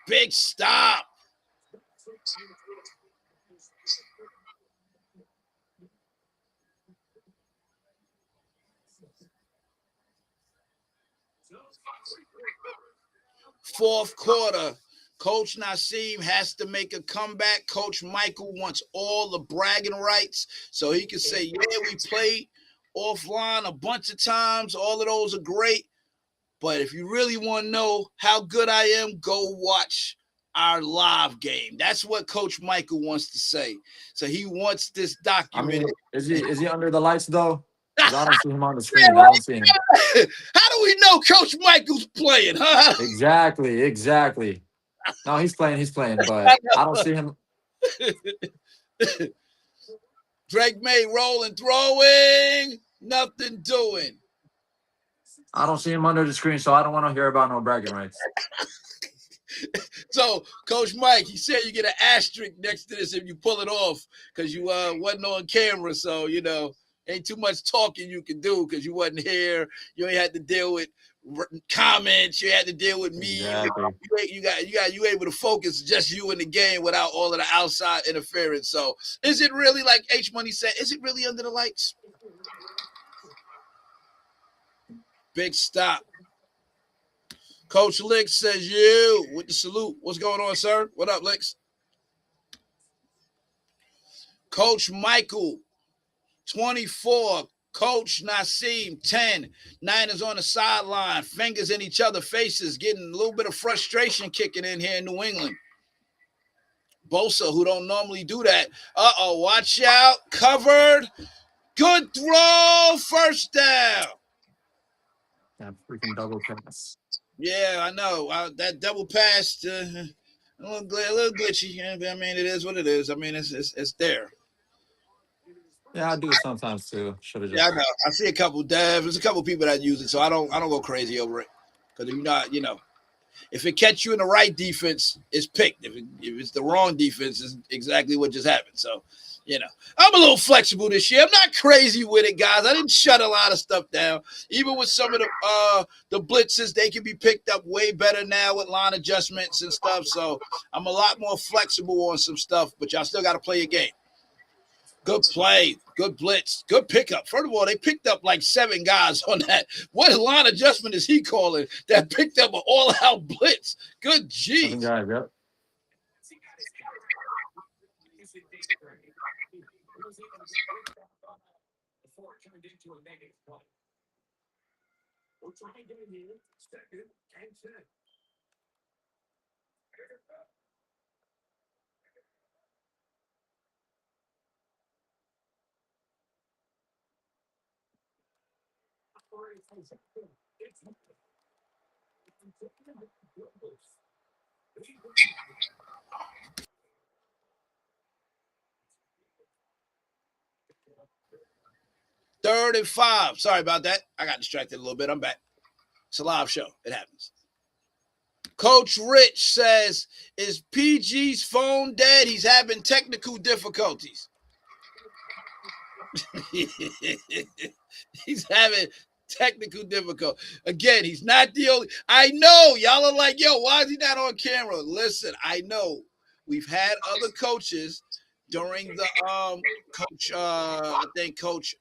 Big stop. Fourth quarter. Coach Nassim has to make a comeback. Coach Michael wants all the bragging rights so he can say, yeah, we played offline a bunch of times. All of those are great. But if you really want to know how good I am, go watch our live game. That's what Coach Michael wants to say. So he wants this documented. I mean, is he under the lights, though? Because I don't see him on the screen. I don't see him. How do we know Coach Michael's playing, huh? Exactly. No, he's playing, but I don't see him. Drake May rolling, throwing, nothing doing. I don't see him under the screen, so I don't want to hear about no bragging rights. So, Coach Mike, he said you get an asterisk next to this if you pull it off because you wasn't on camera. So, ain't too much talking you can do because you wasn't here. You ain't had to deal with comments. You had to deal with me. Exactly. You able to focus just you in the game without all of the outside interference. So, is it really like H Money said? Is it really under the lights? Big stop. Coach Licks says you with the salute. What's going on, sir? What up, Licks? Coach Michael, 24. Coach Nassim, 10. Niners on the sideline, fingers in each other's faces, getting a little bit of frustration kicking in here in New England. Bosa, who don't normally do that. Watch out. Covered. Good throw. First down. That freaking double pass. Yeah, I know. That double pass, a little glitchy. Yeah, but I mean, it is what it is. I mean, it's there. Yeah, I do it sometimes too. Should have Yeah, I just. know. I see a couple devs. There's a couple people that use it, so I don't go crazy over it. Because if you're not, if it catch you in the right defense, it's picked. If it's the wrong defense, it's exactly what just happened. So, I'm a little flexible this year. I'm not crazy with it, guys. I didn't shut a lot of stuff down. Even with some of the blitzes, they can be picked up way better now with line adjustments and stuff. So I'm a lot more flexible on some stuff, but y'all still got to play your game. Good play, good blitz, good pickup. First of all, they picked up like 7 guys on that. What line adjustment is he calling that picked up an all-out blitz? Good 7 G's. guys, yep. Third and 5. Sorry about that. I got distracted a little bit. I'm back. It's a live show. It happens. Coach Rich says, is PG's phone dead? He's having technical difficulties. He's having technical difficulty. Again, he's not the only. I know y'all are like, yo, why is he not on camera? Listen, I know we've had other coaches during the coach. I think Coach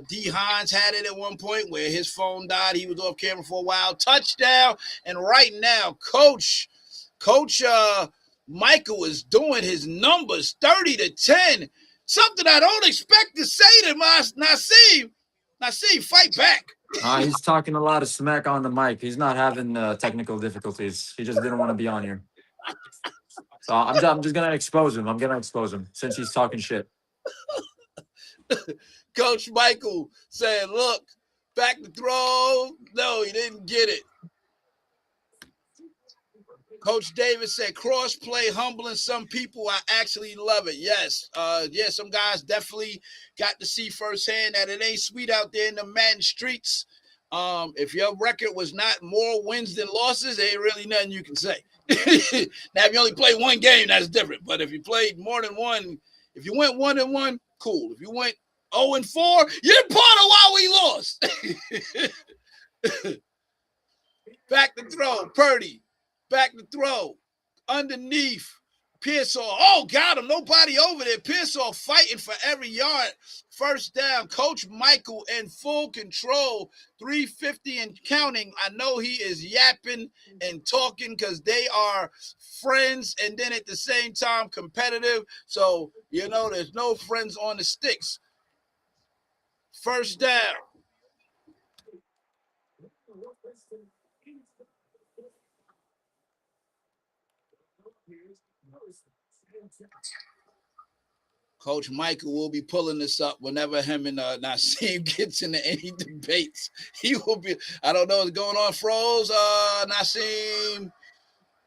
D Hines had it at one point where his phone died. He was off camera for a while. Touchdown, and right now, Coach Michael is doing his numbers 30-10. Something I don't expect to say to my Naseem. Naseem, fight back. He's talking a lot of smack on the mic. He's not having technical difficulties. He just didn't want to be on here. So I'm just gonna expose him. I'm gonna expose him since he's talking shit. Coach Michael said, look, back to throw. No, he didn't get it. Coach Davis said, cross play humbling some people. I actually love it. Yes. Some guys definitely got to see firsthand that it ain't sweet out there in the Madden streets. If your record was not more wins than losses, there ain't really nothing you can say. Now, if you only play one game, that's different. But if you played more than one, if you went 1-1, cool. If you went 0-4, you're part of why we lost. Back to throw, Purdy. Back to throw. Underneath. Pearsall. Oh, got him. Nobody over there. Pearsall fighting for every yard. First down. Coach Michael in full control. 350 and counting. I know he is yapping and talking because they are friends and then at the same time competitive. So, there's no friends on the sticks. First down. Coach Michael will be pulling this up whenever him and Naseem gets into any debates. He will be. I don't know what's going on. Froze. Naseem.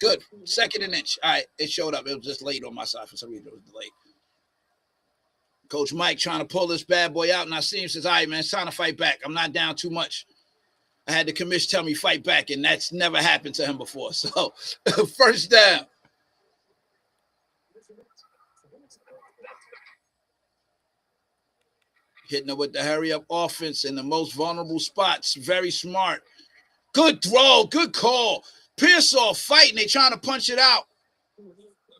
Good. 2nd and inch. All right. It showed up. It was just late on my side. For some reason, it was delayed. Coach Mike trying to pull this bad boy out. Naseem says, all right, man, it's time to fight back. I'm not down too much. I had the commission tell me fight back, and that's never happened to him before. So, first down. Hitting it with the hurry-up offense in the most vulnerable spots. Very smart. Good throw. Good call. Pearsall fighting. They trying to punch it out.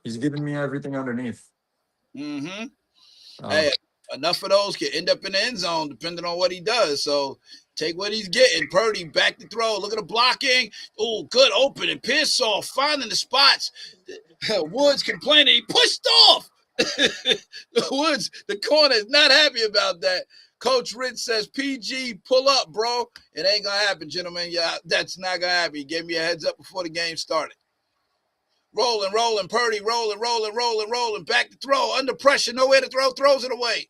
He's giving me everything underneath. Mm-hmm. Hey, enough of those can end up in the end zone depending on what he does. So take what he's getting. Purdy back to throw. Look at the blocking. Oh, good opening. Pearsall finding the spots. Woods complaining. He pushed off. Woods, the corner is not happy about that. Coach Rich says, PG, pull up, bro. It ain't going to happen, gentlemen. Yeah, that's not going to happen. He gave me a heads up before the game started. Rolling, Purdy, rolling. Back to throw. Under pressure, nowhere to throw. Throws it away.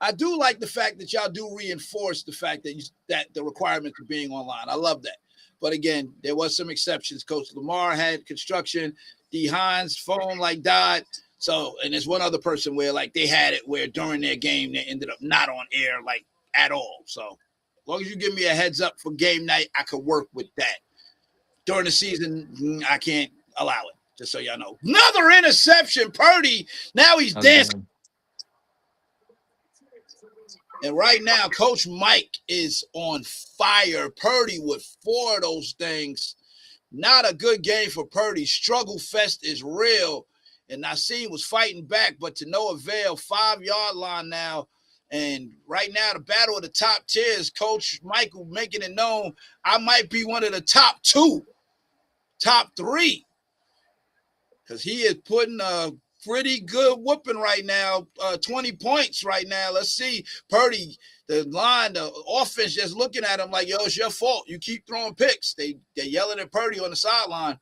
I do like the fact that y'all do reinforce the fact that the requirements of being online. I love that. But again, there was some exceptions. Coach Lamar had construction. D. Hines' phone died. So, and there's one other person where they had it where during their game they ended up not on air at all. So, as long as you give me a heads up for game night, I could work with that. During the season, I can't allow it. Just so y'all know. Another interception, Purdy. Now he's dancing. And right now, Coach Mike is on fire. Purdy with 4 of those things. Not a good game for Purdy. Struggle fest is real. And Nassim was fighting back, but to no avail. 5-yard line now. And right now, the battle of the top tiers, Coach Michael making it known I might be one of the top 2, top 3. Because he is putting a pretty good whooping right now, 20 points right now. Let's see. Purdy, the line, the offense just looking at him like, yo, it's your fault. You keep throwing picks. They're yelling at Purdy on the sideline.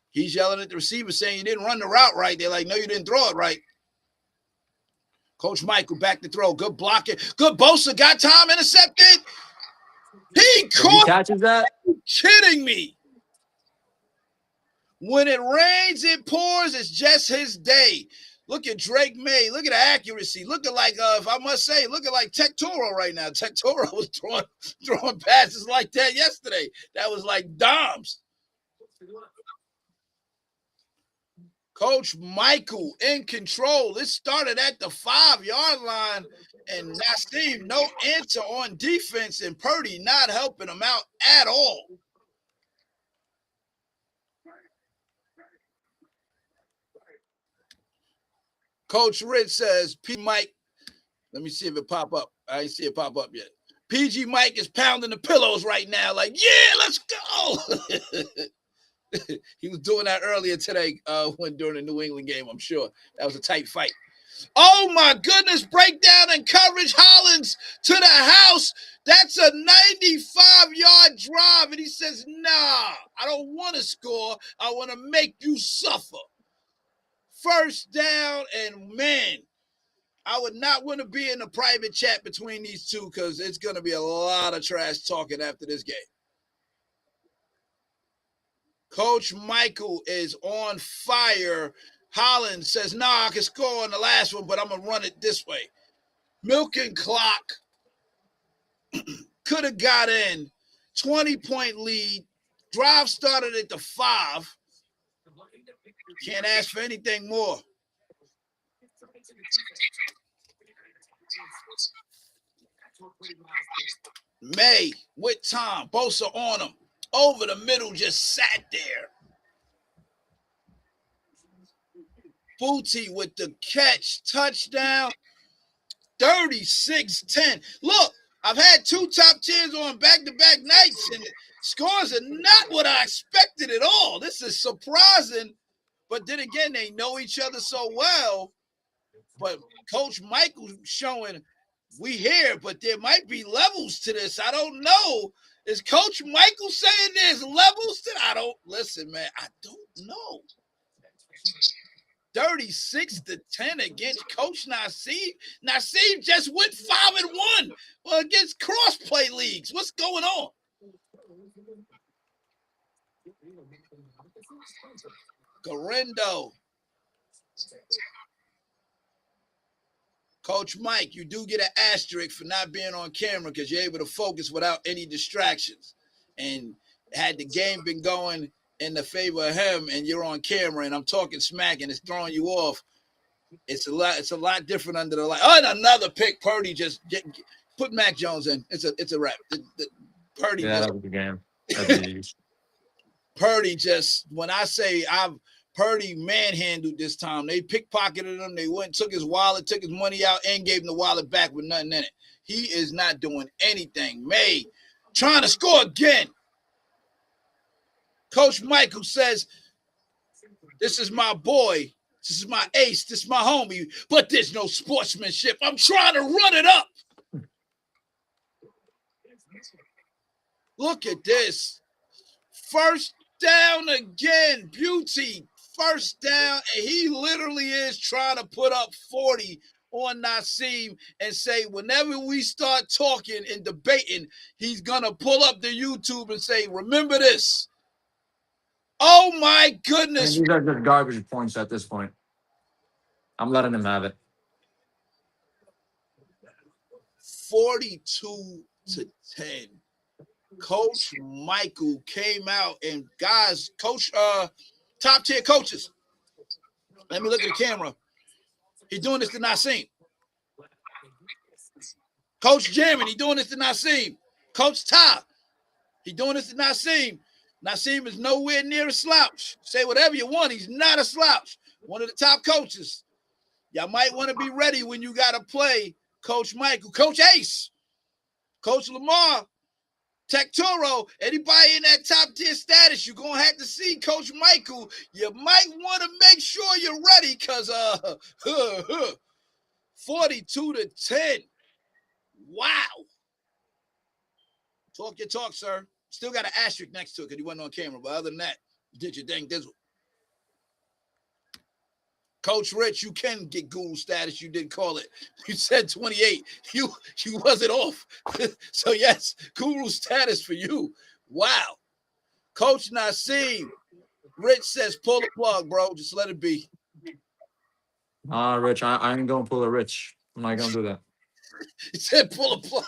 He's yelling at the receiver saying you didn't run the route right. They're like, no, you didn't throw it right. Coach Michael back to throw. Good blocking. Good Bosa. Got time. Intercepted. He caught. He catches that? Are you kidding me? When it rains, it pours. It's just his day. Look at Drake May. Look at the accuracy. Looking like, if I must say, looking like Tech Toro right now. Tech Toro was throwing passes like that yesterday. That was like dimes. Coach Michael in control. It started at the 5-yard line, and Nassim, no answer on defense, and Purdy not helping him out at all. Coach Rich says, Mike, let me see if it pop up. I ain't see it pop up yet. PG Mike is pounding the pillows right now, like, yeah, let's go. He was doing that earlier today during the New England game, I'm sure. That was a tight fight. Oh, my goodness, breakdown and coverage. Hollins to the house. That's a 95-yard drive. And he says, nah, I don't want to score. I want to make you suffer. First down, and man, I would not want to be in a private chat between these two because it's going to be a lot of trash talking after this game. Coach Michael is on fire. Holland says, nah, I can score on the last one, but I'm going to run it this way. Milking clock. Could have got in. 20-point lead. Drive started at the 5. Can't ask for anything more. May with Tom. Bosa on him. Over the middle, just sat there. Booty with the catch. Touchdown. 36-10. Look, I've had 2 top tiers on back-to-back nights, and scores are not what I expected at all. This is surprising. But then again, they know each other so well. But Coach Michael showing we here, but there might be levels to this. I don't know. Is Coach Michael saying there's levels to I don't listen, man. I don't know. 36-10 against Coach Nassim. Nassim just went 5-1 against cross-play leagues. What's going on? Garendo. Coach Mike, you do get an asterisk for not being on camera because you're able to focus without any distractions. And had the game been going in the favor of him and you're on camera and I'm talking smack and it's throwing you off, it's a lot different under the light. Oh, and another pick. Purdy just put Mac Jones in. It's a wrap. Purdy. Yeah, that was the game. Purdy just, when I say Purdy manhandled this time. They pickpocketed him. They went, took his wallet, took his money out, and gave him the wallet back with nothing in it. He is not doing anything. May trying to score again. Coach Michael says, this is my boy. This is my ace. This is my homie. But there's no sportsmanship. I'm trying to run it up. Look at this. First down again. Beauty. First down, and he literally is trying to put up 40 on Nassim and say, whenever we start talking and debating, he's going to pull up the YouTube and say, remember this. Oh, my I mean, goodness. these are just garbage points at this point. I'm letting him have it. 42-10. Coach Michael came out, and guys, coach, top tier coaches. Let me look at the camera. He's doing this to Nassim. Coach Jeremy, he doing this to Nassim. Coach Ty, he doing this to Nassim. Nassim is nowhere near a slouch. Say whatever you want, he's not a slouch. One of the top coaches. Y'all might want to be ready when you got to play Coach Michael. Coach Ace, Coach Lamar, Tech Toro, anybody in that top tier status, you're going to have to see Coach Michael. You might want to make sure you're ready because 42-10. Wow. Talk your talk, sir. Still got an asterisk next to it because he wasn't on camera. But other than that, you did your dang dizzle. Coach Rich, you can get guru status. You didn't call it. You said 28. You wasn't off. So, yes, guru status for you. Wow. Coach Nassim, Rich says pull the plug, bro. Just let it be. Rich, I ain't going to pull a Rich. I'm not going to do that. He said pull the plug.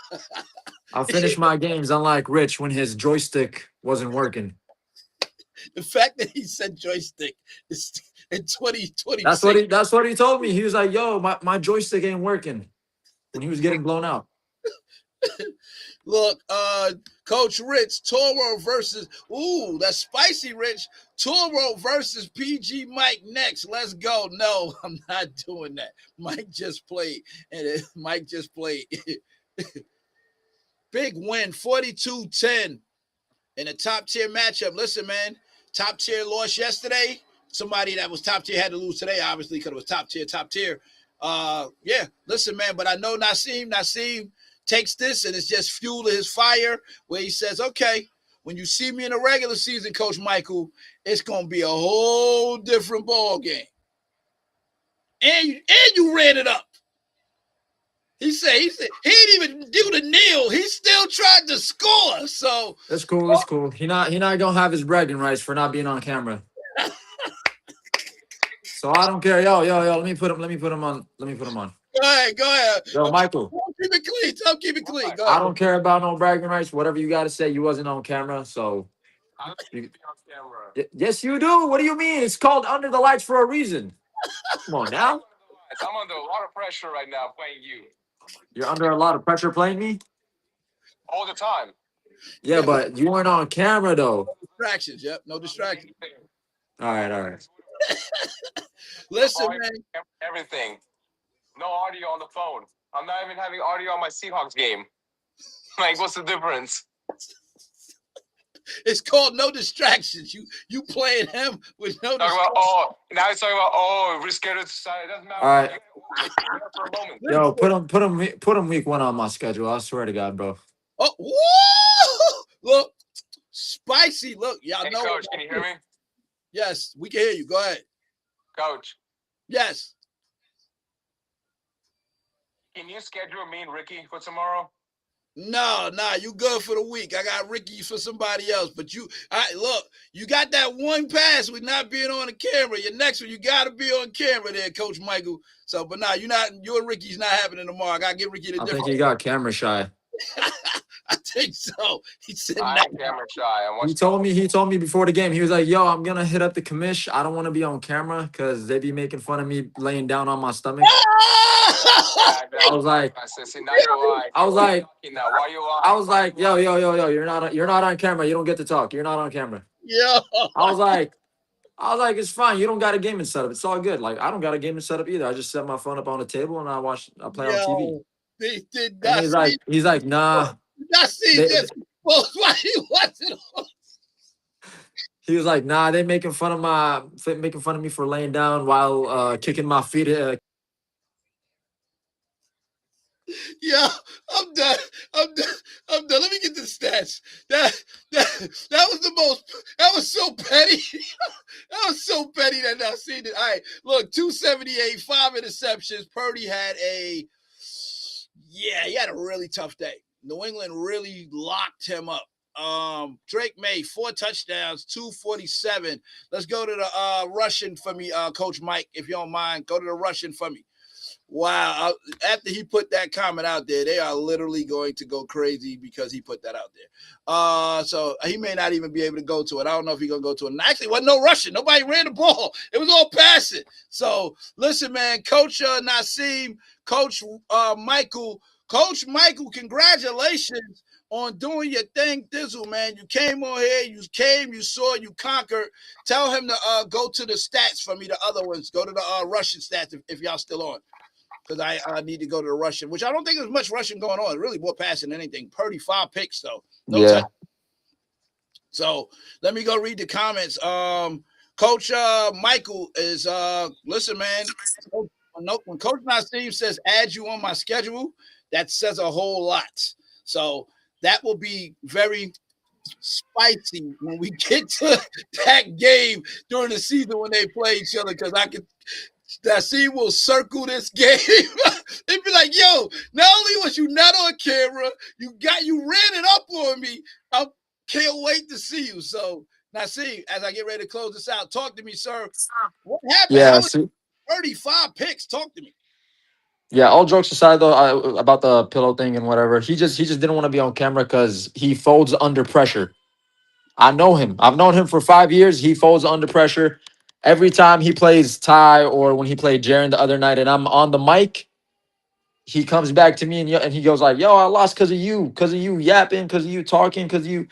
I'll finish my games unlike Rich when his joystick wasn't working. The fact that he said joystick is in 2020. That's what he told me. He was like, yo, my joystick ain't working when he was getting blown out. Look, Coach Rich, Toro versus, ooh, that's spicy, Rich. Toro versus PG Mike next. Let's go. No, I'm not doing that. Mike just played. Big win, 42-10 in a top tier matchup. Listen, man, top tier lost yesterday. Somebody that was top tier had to lose today, obviously, because it was top tier. Yeah, listen, man, but I know Nassim takes this and it's just fuel to his fire where he says, okay, when you see me in the regular season, Coach Michael, it's going to be a whole different ball game. And you ran it up. He said he didn't even do the kneel. He still tried to score. So that's cool. That's cool. He not gonna have his bragging rights for not being on camera. So I don't care. Yo. Let me put him on. Go ahead. Yo, Michael. Keep it clean. Tell him keep it clean. Go I ahead. don't care about no bragging rights. Whatever you got to say, you wasn't on camera. So I don't be on camera. yes, you do. What do you mean? It's called Under the Lights for a reason. Come on now. I'm under a lot of pressure right now playing you. You're under a lot of pressure playing me? All the time. Yeah, but you weren't on camera, though. Distractions. Yep, no distractions. All right. Listen, man. Everything. No audio on the phone. I'm not even having audio on my Seahawks game. Like, what's the difference? It's called no distractions. You playing him with no distractions. Now it's talking about we're scared to decide. It doesn't matter. All right. For a moment. Yo, put him week 1 on my schedule. I swear to God, bro. Oh, woo! Look, spicy. Look, y'all know. Coach, can you hear me? Yes, we can hear you. Go ahead. Coach. Yes. Can you schedule me and Ricky for tomorrow? No, you good for the week. I got Ricky for somebody else. But you got that one pass with not being on the camera. Your next one, you got to be on camera there, Coach Michael. So, but you and Ricky's not happening tomorrow. I got to give Ricky the difference. I think he got camera shy. I think so. He said I'm camera shy. He told me before the game, he was like, yo, I'm going to hit up the commish. I don't want to be on camera because they be making fun of me laying down on my stomach. I was like, yo, you're not on camera. You don't get to talk. You're not on camera. Yeah. I was like, it's fine. You don't got a gaming setup. It's all good. Like, I don't got a gaming setup either. I just set my phone up on the table and I play on TV. They did not. And he's like, nah. Not see this. Well, why he wasn't on? He was like, nah, they making fun of me for laying down while kicking my feet. Yo, I'm done. I'm done. I'm done. Let me get the stats. That that that was the most. That was so petty. That was so petty that I seen it. All right, look, 278, 5 interceptions. Purdy had a yeah, he had a really tough day. New England really locked him up. Drake May, 4 touchdowns, 247. Let's go to the Russian for me, Coach Mike, if you don't mind. Go to the Russian for me. Wow. After he put that comment out there, they are literally going to go crazy because he put that out there. So he may not even be able to go to it. I don't know if he's going to go to it. And actually, wasn't no rushing. Nobody ran the ball. It was all passing. So listen, man, Coach Naseem, Coach Michael, congratulations on doing your thing, Dizzle, man. You came on here, you saw, you conquered. Tell him to go to the stats for me, the other ones. Go to the Russian stats if y'all still on, because I need to go to the Russian, which I don't think there's much Russian going on. Really more passing than anything. Purdy 5 picks though. No touch. So let me go read the comments. Coach Michael is listen, man. When Coach Naseem says add you on my schedule, that says a whole lot. So that will be very spicy when we get to that game during the season when they play each other, because I can that she will circle this game. It'd be like, yo, not only was you not on camera, you ran it up on me. I can't wait to see you. So now see, as I get ready to close this out, talk to me, sir. What happened? Yeah. How was 35 picks? Talk to me. Yeah, all jokes aside though, about the pillow thing and whatever, he just didn't want to be on camera because he folds under pressure. I know him. I've known him for 5 years. He folds under pressure. Every time he plays Ty or when he played Jaren the other night and I'm on the mic, he comes back to me and he goes like, "Yo, I lost because of you yapping, because of you talking, because you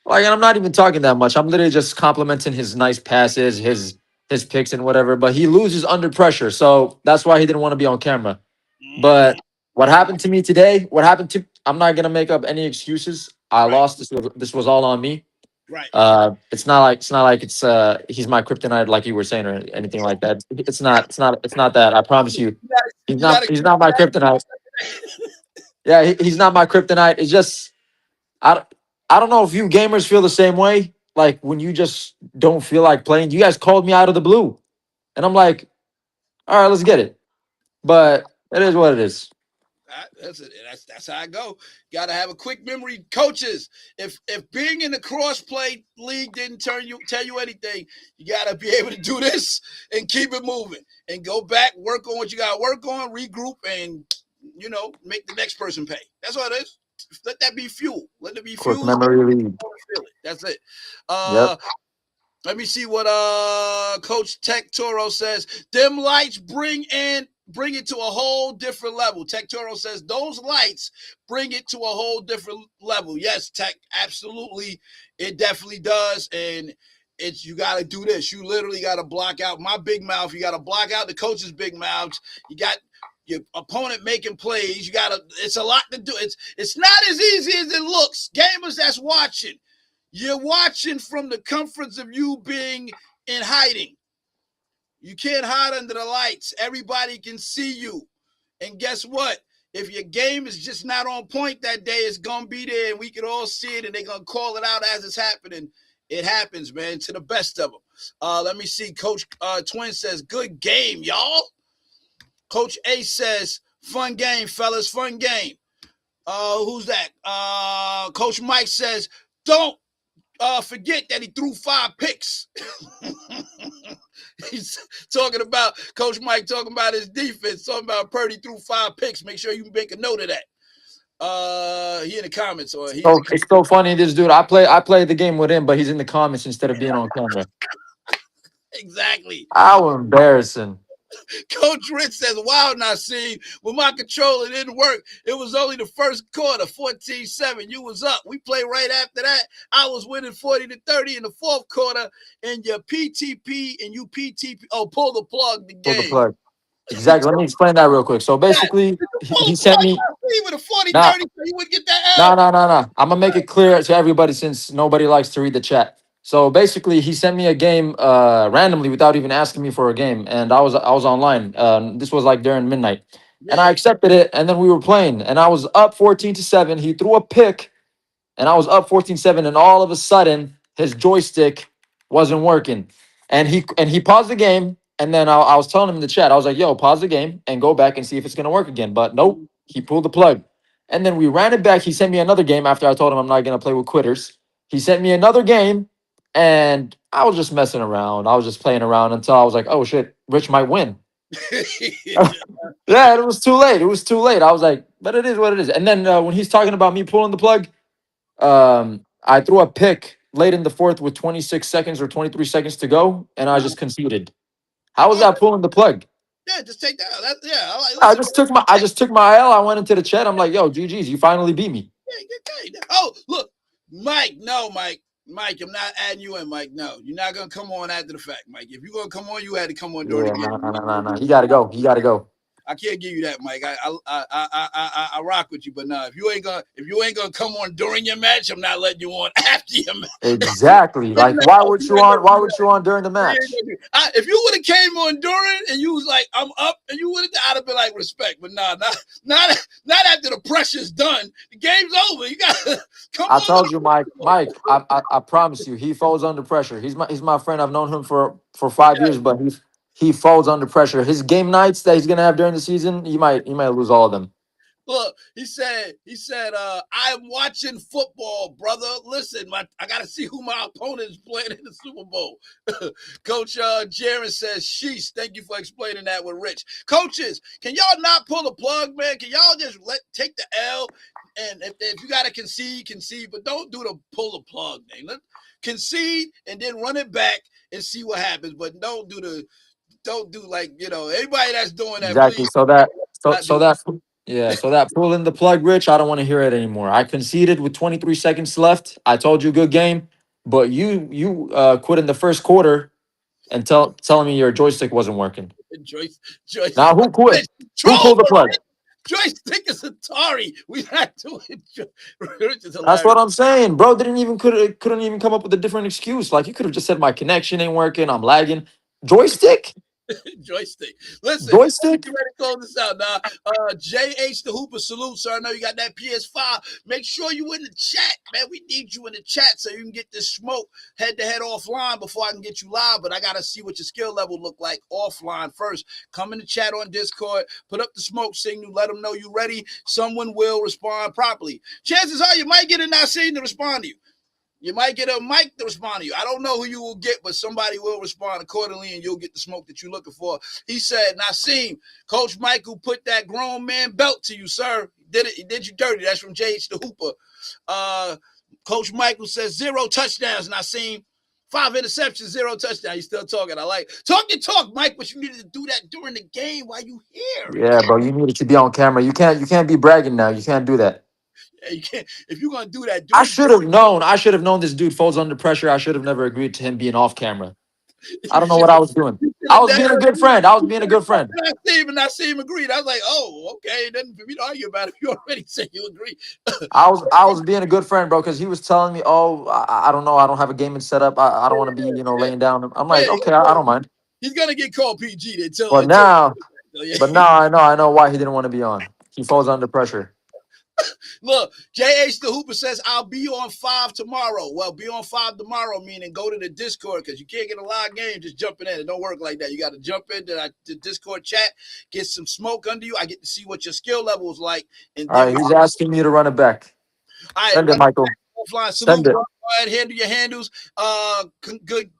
like." And I'm not even talking that much. I'm literally just complimenting his nice passes, his picks and whatever. But he loses under pressure, so that's why he didn't want to be on camera. But what happened to me today? What happened to? I'm not gonna make up any excuses. I Right. lost. This was all on me. Right. It's not like he's my kryptonite like you were saying or anything like that. It's not that. I promise you. He's You not gotta he's not my kryptonite. Yeah, he's not my kryptonite. It's just I I don't know if you gamers feel the same way. Like when you just don't feel like playing. You guys called me out of the blue, and I'm like, all right, let's get it. But it is what it is. That's it. That's how I go. Got to have a quick memory, coaches. If being in the crossplay league didn't tell you anything, you got to be able to do this and keep it moving and go back, work on what you got to work on, regroup, and make the next person pay. That's all it is. Let that be fuel. Let it be Quick fuel. memory lead. Feel it. That's it. Yep. Let me see what Coach Tech Toro says. Them lights bring it to a whole different level. Tech Toro says those lights bring it to a whole different level. Yes, Tech, absolutely. It definitely does. And you got to do this. You literally got to block out my big mouth. You got to block out the coach's big mouths. You got your opponent making plays. It's a lot to do. It's not as easy as it looks. Gamers that's watching. You're watching from the comforts of you being in hiding. You can't hide under the lights. Everybody can see you. And guess what? If your game is just not on point that day, it's going to be there and we can all see it and they're going to call it out as it's happening. It happens, man, to the best of them. Let me see. Coach Twin says, good game, y'all. Coach A says, fun game, fellas, fun game. Who's that? Coach Mike says, don't forget that he threw 5 picks. He's talking about Coach Mike talking about his defense, talking about Purdy threw 5 picks. Make sure you make a note of that. He in the comments or It's so funny. This dude, I play the game with him, but he's in the comments instead of being on camera. exactly. How embarrassing. Coach Rich says, wow, Naseem, with my controller, it didn't work. It was only the first quarter, 14-7. You was up. We played right after that. I was winning 40-30 in the fourth quarter, and your PTP and you PTP, pull the plug the game. Pull the plug. Exactly. Let me explain that real quick. So basically, he sent me with a 40-30, so you wouldn't get that No, out. no, no, no. I'm gonna make it clear to everybody since nobody likes to read the chat. So basically, he sent me a game randomly without even asking me for a game, and I was online. This was like during midnight, and I accepted it. And then we were playing, and I was up 14-7. He threw a pick, and I was up 14-7. And all of a sudden, his joystick wasn't working, and he paused the game. And then I was telling him in the chat, I was like, "Yo, pause the game and go back and see if it's gonna work again." But nope, he pulled the plug. And then we ran it back. He sent me another game after I told him I'm not gonna play with quitters. He sent me another game, and I was just messing around. I was just playing around until I was like, "Oh shit, Rich might win." Yeah, it was too late. It was too late. I was like, but it is what it is. And then when he's talking about me pulling the plug, I threw a pick late in the fourth with 26 seconds or 23 seconds to go, and I just conceded. How was Oh, that pulling the plug? yeah, just take that out. Yeah, I like. I Listen, just took my L. I went into the chat. I'm like, yo, GG's, you finally beat me. yeah. Oh, look, Mike. No, Mike. Mike, I'm not adding you in, Mike. No, you're not gonna come on after the fact, Mike. If you're gonna come on, you had to come on during Yeah, the game. no. He gotta go. He gotta go. I can't give you that, Mike. I rock with you, but no, if you ain't gonna come on during your match, I'm not letting you on after your match. Exactly. Like, why would you on during the match? If you would have came on during and you was like, I'm up, and you would have, I'd have been like, respect, but nah, not after the pressure's done. The game's over. You gotta come I on. told you, Mike. Mike, I promise you, he folds under pressure. He's my friend. I've known him for 5 years, but he folds under pressure. His game nights that he's gonna have during the season, you might lose all of them. Look, he said, I'm watching football, brother. Listen, I got to see who my opponent is playing in the Super Bowl. Coach Jaron says, sheesh, thank you for explaining that with Rich. Coaches, can y'all not pull a plug, man? Can y'all just take the L? And if you got to concede, but don't do the pull the plug, man. Concede and then run it back and see what happens. But don't do like, everybody that's doing that, Exactly. please. So that pulling the plug, Rich, I don't want to hear it anymore. I conceded with 23 seconds left. I told you good game, but you quit in the first quarter and telling me your joystick wasn't working. Joyce, Now who quit? Who troll, pulled the plug? joystick is Atari. We're not doing Rich is That's hilarious. what I'm saying, bro. Couldn't even come up with a different excuse. Like, you could have just said my connection ain't working. I'm lagging. Joystick. Joystick. Listen, Joystick. get ready to close this out now. JH the Hooper, salute, sir. I know you got that PS5. Make sure you in the chat, man. We need you in the chat so you can get this smoke head to head offline before I can get you live. But I gotta see what your skill level look like offline first. Come in the chat on Discord, put up the smoke signal, let them know you ready. Someone will respond properly. Chances are you might get a Nassim to respond to you. You might get a mic to respond to you. I don't know who you will get, but somebody will respond accordingly, and you'll get the smoke that you're looking for. He said, Nassim, Coach Michael put that grown man belt to you, sir. He did you dirty. That's from JH the Hooper. Coach Michael says 0 touchdowns, Nassim. 5 interceptions, 0 touchdowns. He's still talking. I like talk your talk, Mike, but you needed to do that during the game while you here. Yeah, bro. You needed to be on camera. You can't be bragging now. You can't do that. Yeah, you can't. If you're gonna do that, I should have known. I should have known this dude folds under pressure. I should have never agreed to him being off camera. I don't know what I was doing. I was being a good friend. I was being a good friend. Nassim agreed. I was like, oh, okay. Then for me to argue about it, you already said you agree. I was being a good friend, bro, because he was telling me, oh, I don't know. I don't have a gaming setup. I don't want to be, laying down. I'm like, okay, I don't mind. He's gonna get called PG until. But now I know why he didn't want to be on. He falls under pressure. Look, JH the Hooper says, I'll be on 5 tomorrow. Well, be on 5 tomorrow, meaning go to the Discord, because you can't get a live game just jumping in. It don't work like that. You got to jump into the Discord chat, get some smoke under you. I get to see what your skill level is like. And All right, he's asking me to run it back. All right, Send it, Michael. Offline. Send Salute. it. Go ahead, handle your handles. Good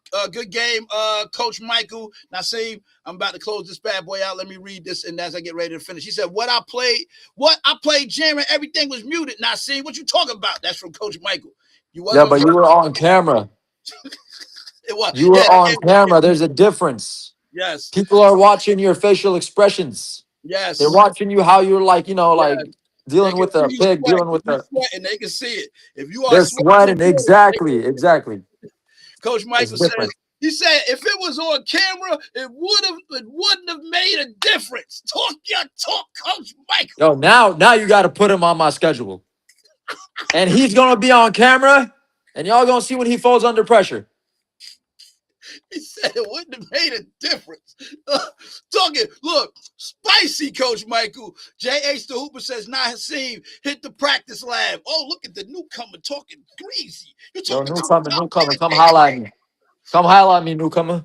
game, Coach Michael. Nassim, I'm about to close this bad boy out. Let me read this, and as I get ready to finish, he said, "What I played, jamming. Everything was muted." Nassim, what you talking about? That's from Coach Michael. But you were on camera. It was. You were on camera. There's a difference. Yes. People are watching your facial expressions. Yes. They're watching you how you're like, dealing with a pig, dealing with a. And they can see it. If you are They're sweating. Exactly. Coach Michael says, he said, if it was on camera, it wouldn't have made a difference. Talk your talk, Coach Michael. Yo, now you got to put him on my schedule. And he's going to be on camera, and y'all going to see when he falls under pressure. He said it wouldn't have made a difference. Look, spicy, Coach Michael. JH the Hooper says, Naheem hit the practice lab. Oh, look at the newcomer talking greasy. You're Yo, talking newcomer, come highlight me. Come highlight me, newcomer.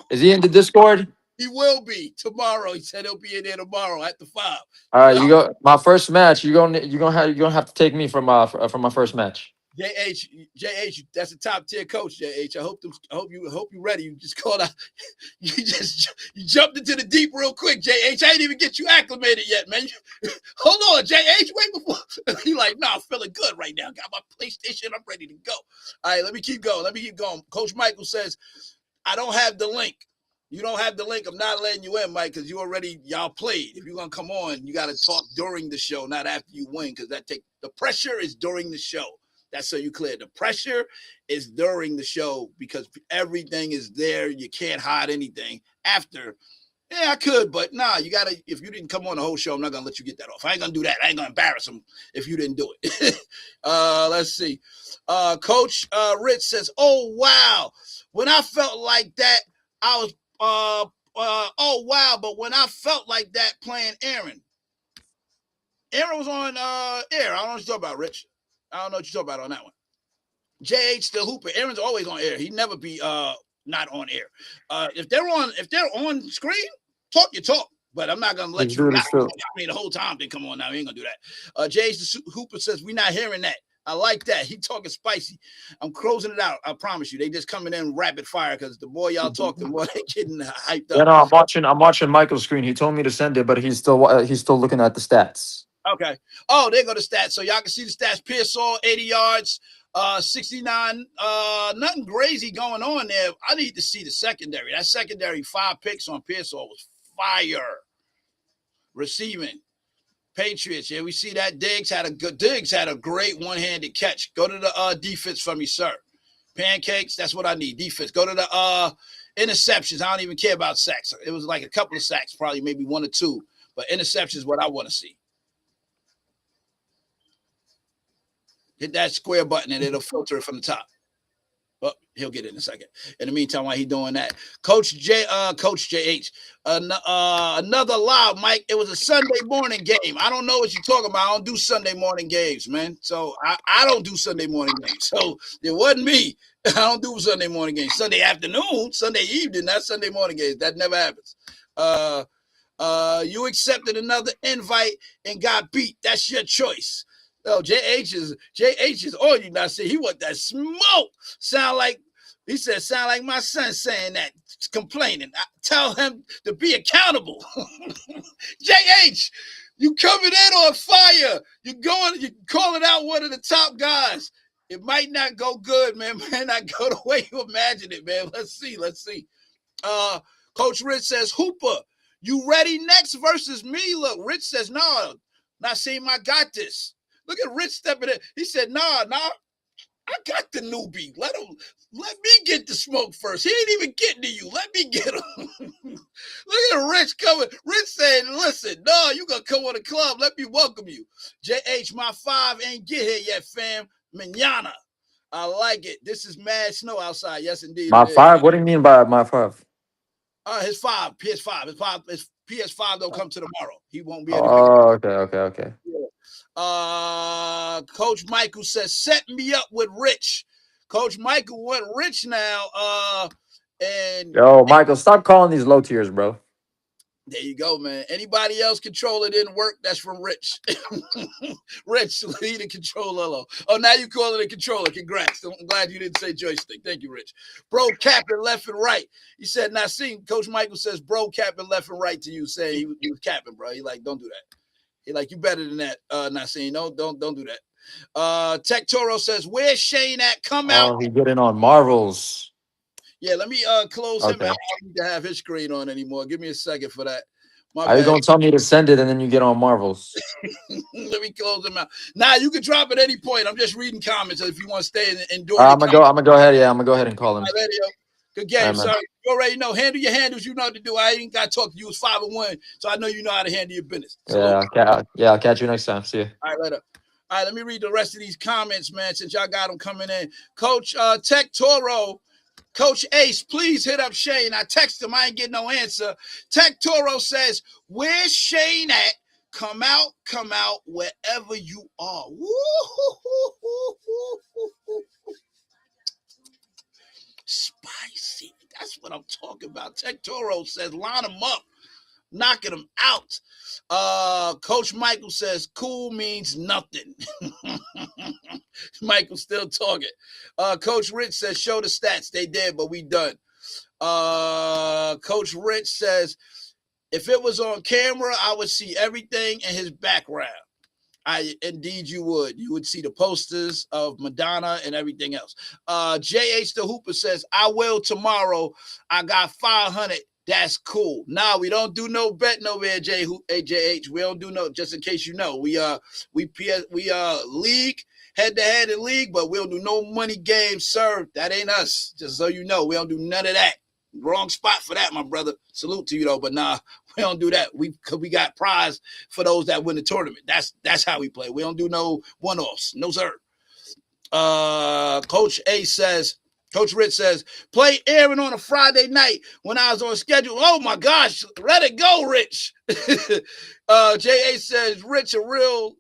Is he in the Discord? He will be tomorrow. He said he'll be in there tomorrow at the 5. All right, you go. My first match. You're gonna have to take me from my first match. JH, that's a top tier coach. JH, I hope you ready. You just called out. You jumped into the deep real quick. JH, I ain't even get you acclimated yet, man. Hold on, JH. Wait before he like, nah, I'm feeling good right now. Got my PlayStation. I'm ready to go. All right, let me keep going. Coach Michael says, I don't have the link. You don't have the link. I'm not letting you in, Mike, because y'all played. If you're gonna come on, you got to talk during the show, not after you win, because the pressure is during the show. That's so you clear. The pressure is during the show because everything is there. You can't hide anything. After, yeah, I could, but nah, you gotta. If you didn't come on the whole show, I'm not gonna let you get that off. I ain't gonna do that. I ain't gonna embarrass him if you didn't do it. Let's see. Coach Rich says, "Oh wow, when I felt like that, I was." Oh wow, but when I felt like that playing Aaron was on air. I don't know what you're talking about, Rich. I don't know what you're talking about on that one. JH the Hooper. Aaron's always on air. He'd never be not on air. If they're on screen, talk your talk. But I'm not gonna let you the whole time they come on now. We ain't gonna do that. JH the Hooper says we're not hearing that. I like that. He talking spicy. I'm closing it out. I promise you. They just coming in rapid fire because the more y'all talk, the more they getting hyped up. Yeah, no, I'm watching Michael's screen. He told me to send it, but he's still looking at the stats. Okay. Oh, there go the stats. So y'all can see the stats. Pearsall, 80 yards, 69. Nothing crazy going on there. I need to see the secondary. That secondary 5 picks on Pearsall was fire. Receiving. Patriots. Yeah, we see that Diggs had a great one-handed catch. Go to the defense for me, sir. Pancakes, that's what I need. Defense. Go to the interceptions. I don't even care about sacks. It was like a couple of sacks, probably maybe 1 or 2. But interceptions is what I want to see. Hit that square button and it'll filter it from the top. Well, he'll get it in a second. In the meantime, while he's doing that, Coach JH, another live, Mike. It was a Sunday morning game. I don't know what you're talking about. I don't do Sunday morning games, man. So I don't do Sunday morning games. So it wasn't me. I don't do Sunday morning games. Sunday afternoon, Sunday evening, not Sunday morning games. That never happens. You accepted another invite and got beat. That's your choice. Oh, JH is on you now. See, he want that smoke. Sound like my son saying that, complaining. I tell him to be accountable. JH, you coming in on fire. You calling out one of the top guys. It might not go good, man. Might not go the way you imagine it, man. Let's see. Coach Rich says, Hooper, you ready next versus me? Look, Rich says, no, Naheem, I got this. Look at Rich stepping in. He said, nah, I got the newbie. Let me get the smoke first. He ain't even getting to you. Let me get him. Look at Rich coming. Rich saying, listen, no, you gonna come on the club. Let me welcome you. JH, my 5 ain't get here yet, fam. Manana. I like it. This is mad snow outside. Yes, indeed. My 5? What do you mean by my 5? His PS5. His PS5 don't come to tomorrow. He won't be able to okay. Yeah. Coach Michael says, set me up with Rich. Coach Michael went Rich now. Michael, stop calling these low tiers, bro. There you go, man. Anybody else controller didn't work? That's from Rich. Rich, lead the controller. Oh, now you call it a controller. Congrats. I'm glad you didn't say joystick. Thank you, Rich. Bro, capping left and right. He said, Naheem, Coach Michael says, bro, capping left and right to you, saying he was capping, bro. He like, don't do that. He like, you better than that, Naheem. No, don't do that. Tech Toro says, where's Shane at? Come out. He getting on Marvels. Yeah, let me close him out. I don't need to have his screen on anymore. Give me a second for that. Are you gonna tell me to send it and then you get on Marvels? Let me close him out. Nah, you can drop at any point. I'm just reading comments if you want to stay and do it. I'm gonna go ahead. Yeah, I'm gonna go ahead and call him. Good game. Sorry. You already know. Handle your handles. You know what to do. I ain't got to talk to you. It's 5-1, so I know you know how to handle your business. So, I'll catch you next time. See you. All right, later. All right, let me read the rest of these comments, man, since y'all got them coming in. Coach Tech Toro Coach Ace, please hit up Shane. I text him. I ain't get no answer. Tech Toro says, where's Shane at? Come out wherever you are. Spicy. That's what I'm talking about. Tech Toro says, line them up. Knocking them out. Coach Michael says, cool means nothing. Michael's still talking. Coach Rich says, show the stats. They did, but we done. Coach Rich says, if it was on camera, I would see everything in his background. Indeed you would. You would see the posters of Madonna and everything else. JH the Hooper says, I will tomorrow. I got 500. That's cool. Nah, we don't do no betting over here, JH. We don't do no, just in case you know. We league, head-to-head in league, but we don't do no money games, sir. That ain't us. Just so you know, we don't do none of that. Wrong spot for that, my brother. Salute to you, though, but nah, we don't do that. We got prize for those that win the tournament. That's how we play. We don't do no one-offs. No, sir. Coach Rich says, play Aaron on a Friday night when I was on schedule. Oh, my gosh. Let it go, Rich. J.A. says, Rich, a real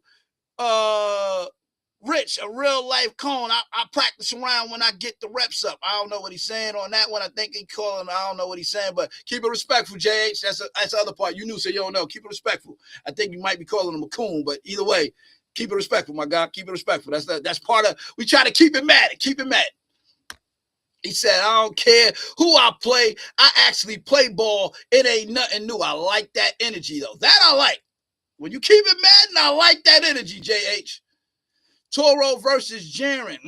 life cone. I practice around when I get the reps up. I don't know what he's saying on that one. I think he calling. I don't know what he's saying, but keep it respectful, JH. That's the other part. You knew, so you don't know. Keep it respectful. I think you might be calling him a coon, but either way, keep it respectful, my guy. Keep it respectful. That's part of. We try to keep it mad. Keep it mad. He said, I don't care who I play. I actually play ball. It ain't nothing new. I like that energy, though. That I like. When you keep it mad, and I like that energy, JH. Toro versus Jaren.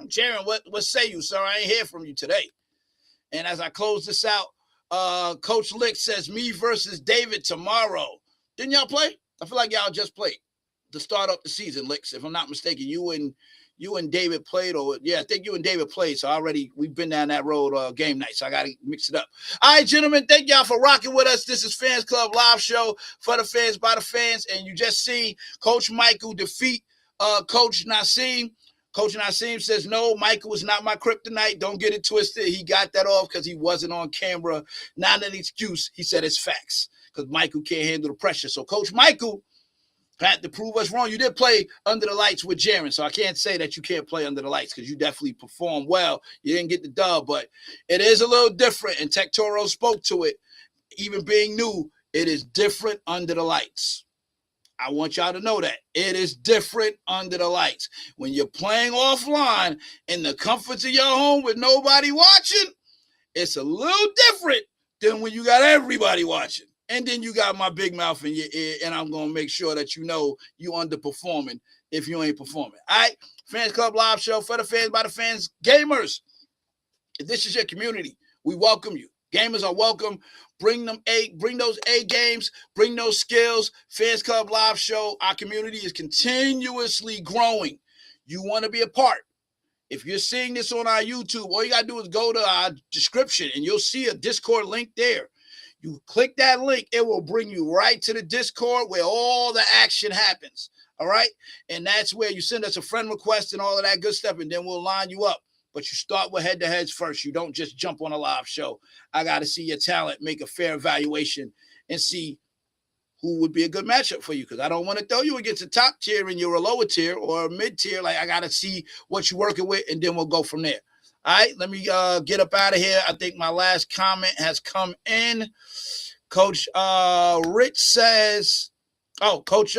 Jaren, what say you, sir? I ain't hear from you today. And as I close this out, Coach Lick says, me versus David tomorrow. Didn't y'all play? I feel like y'all just played to start up the season, Licks. If I'm not mistaken, you and David played, I think you and David played. So we've been down that road game night. So I got to mix it up. All right, gentlemen, thank y'all for rocking with us. This is Fans Club Live Show for the fans, by the fans. And you just see Coach Michael defeat Coach Nassim. Coach Nassim says, no, Michael is not my kryptonite. Don't get it twisted. He got that off because he wasn't on camera. Not an excuse. He said it's facts because Michael can't handle the pressure. So Coach Michael had to prove us wrong. You did play under the lights with Jaren, so I can't say that you can't play under the lights because you definitely performed well. You didn't get the dub, but it is a little different, and Tech Toro spoke to it. Even being new, it is different under the lights. I want y'all to know that. It is different under the lights. When you're playing offline in the comforts of your home with nobody watching, it's a little different than when you got everybody watching. And then you got my big mouth in your ear, and I'm going to make sure that you know you underperforming if you ain't performing. All right? Fans Club Live Show for the fans, by the fans. Gamers, if this is your community, we welcome you. Gamers are welcome. Bring those A games, bring those skills. Fans Club Live Show, our community is continuously growing. You want to be a part. If you're seeing this on our YouTube, all you got to do is go to our description, and you'll see a Discord link there. You click that link, it will bring you right to the Discord where all the action happens, all right? And that's where you send us a friend request and all of that good stuff, and then we'll line you up. But you start with head-to-heads first. You don't just jump on a live show. I got to see your talent, make a fair evaluation, and see who would be a good matchup for you, because I don't want to throw you against a top tier and you're a lower tier or a mid-tier. Like, I got to see what you're working with, and then we'll go from there. All right, let me get up out of here. I think my last comment has come in. Coach Rich says, Coach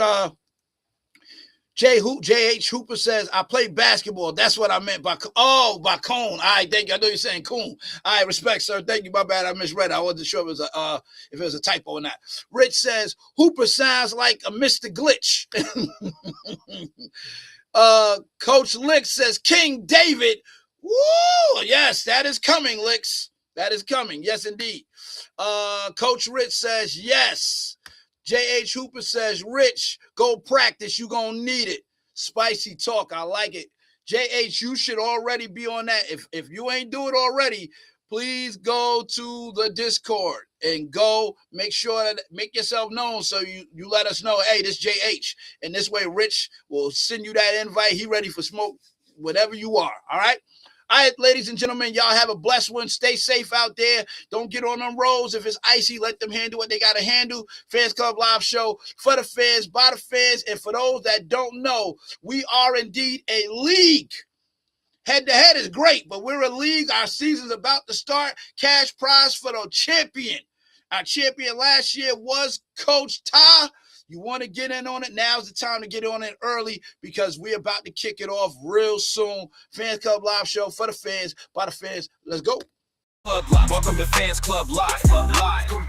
J.H. Hooper says, I play basketball. That's what I meant by cone. All right, thank you. I know you're saying coon. All right, respect, sir. Thank you. My bad. I misread it. I wasn't sure if it was a typo or not. Rich says, Hooper sounds like a Mr. Glitch. Coach Lick says, King David. Woo! Yes, that is coming, Licks. That is coming. Yes, indeed. Coach Rich says, yes. J.H. Hooper says, Rich, go practice. You're going to need it. Spicy talk. I like it. J.H., you should already be on that. If you ain't do it already, please go to the Discord and go make yourself known so you let us know, hey, this J.H. And this way, Rich will send you that invite. He ready for smoke, whatever you are. All right? All right, ladies and gentlemen, y'all have a blessed one. Stay safe out there. Don't get on them roads. If it's icy, let them handle what they got to handle. Fans Club Live Show for the fans, by the fans. And for those that don't know, we are indeed a league. Head-to-head is great, but we're a league. Our season's about to start. Cash prize for the champion. Our champion last year was Coach Ty. You want to get in on it? Now's the time to get on it early because we're about to kick it off real soon. Fans Club Live Show for the fans, by the fans. Let's go. Club Live. Welcome to Fans Club Live. Welcome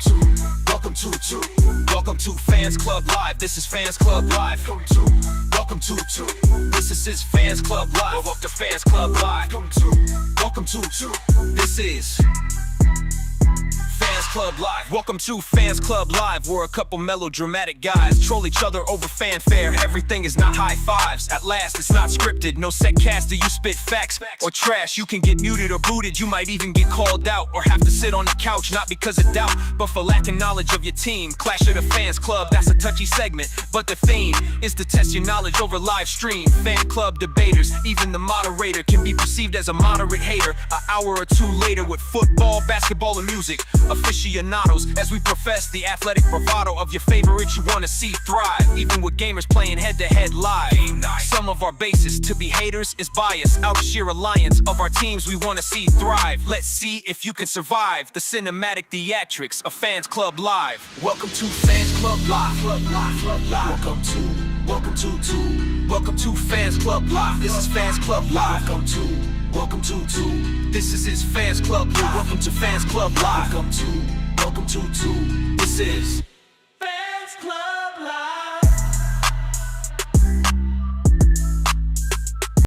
to Fans Club Live. This is Fans Club Live. Welcome to this is Fans Club Live. Welcome to Fans Club Live. Welcome to this is Fans Club Live. Welcome to Fans Club Live. We're a couple melodramatic guys, troll each other over fanfare. Everything is not high fives. At last, it's not scripted. No set caster, you spit facts or trash. You can get muted or booted. You might even get called out or have to sit on the couch, not because of doubt, but for lacking knowledge of your team. Clash of the Fans Club, that's a touchy segment, but the theme is to test your knowledge over live stream. Fan club debaters, even the moderator can be perceived as a moderate hater. An hour or two later with football, basketball, and music. Aficionados, as we profess the athletic bravado of your favorite you want to see thrive, even with gamers playing head-to-head live. Some of our basis to be haters is bias, out of sheer alliance of our teams we want to see thrive. Let's see if you can survive the cinematic theatrics of Fans Club Live. Welcome to Fans Club Live. Welcome to Fans Club Live. This is Fans Club Live. Welcome to this is Fans Club Live. Welcome to Fans Club Live. Welcome to this is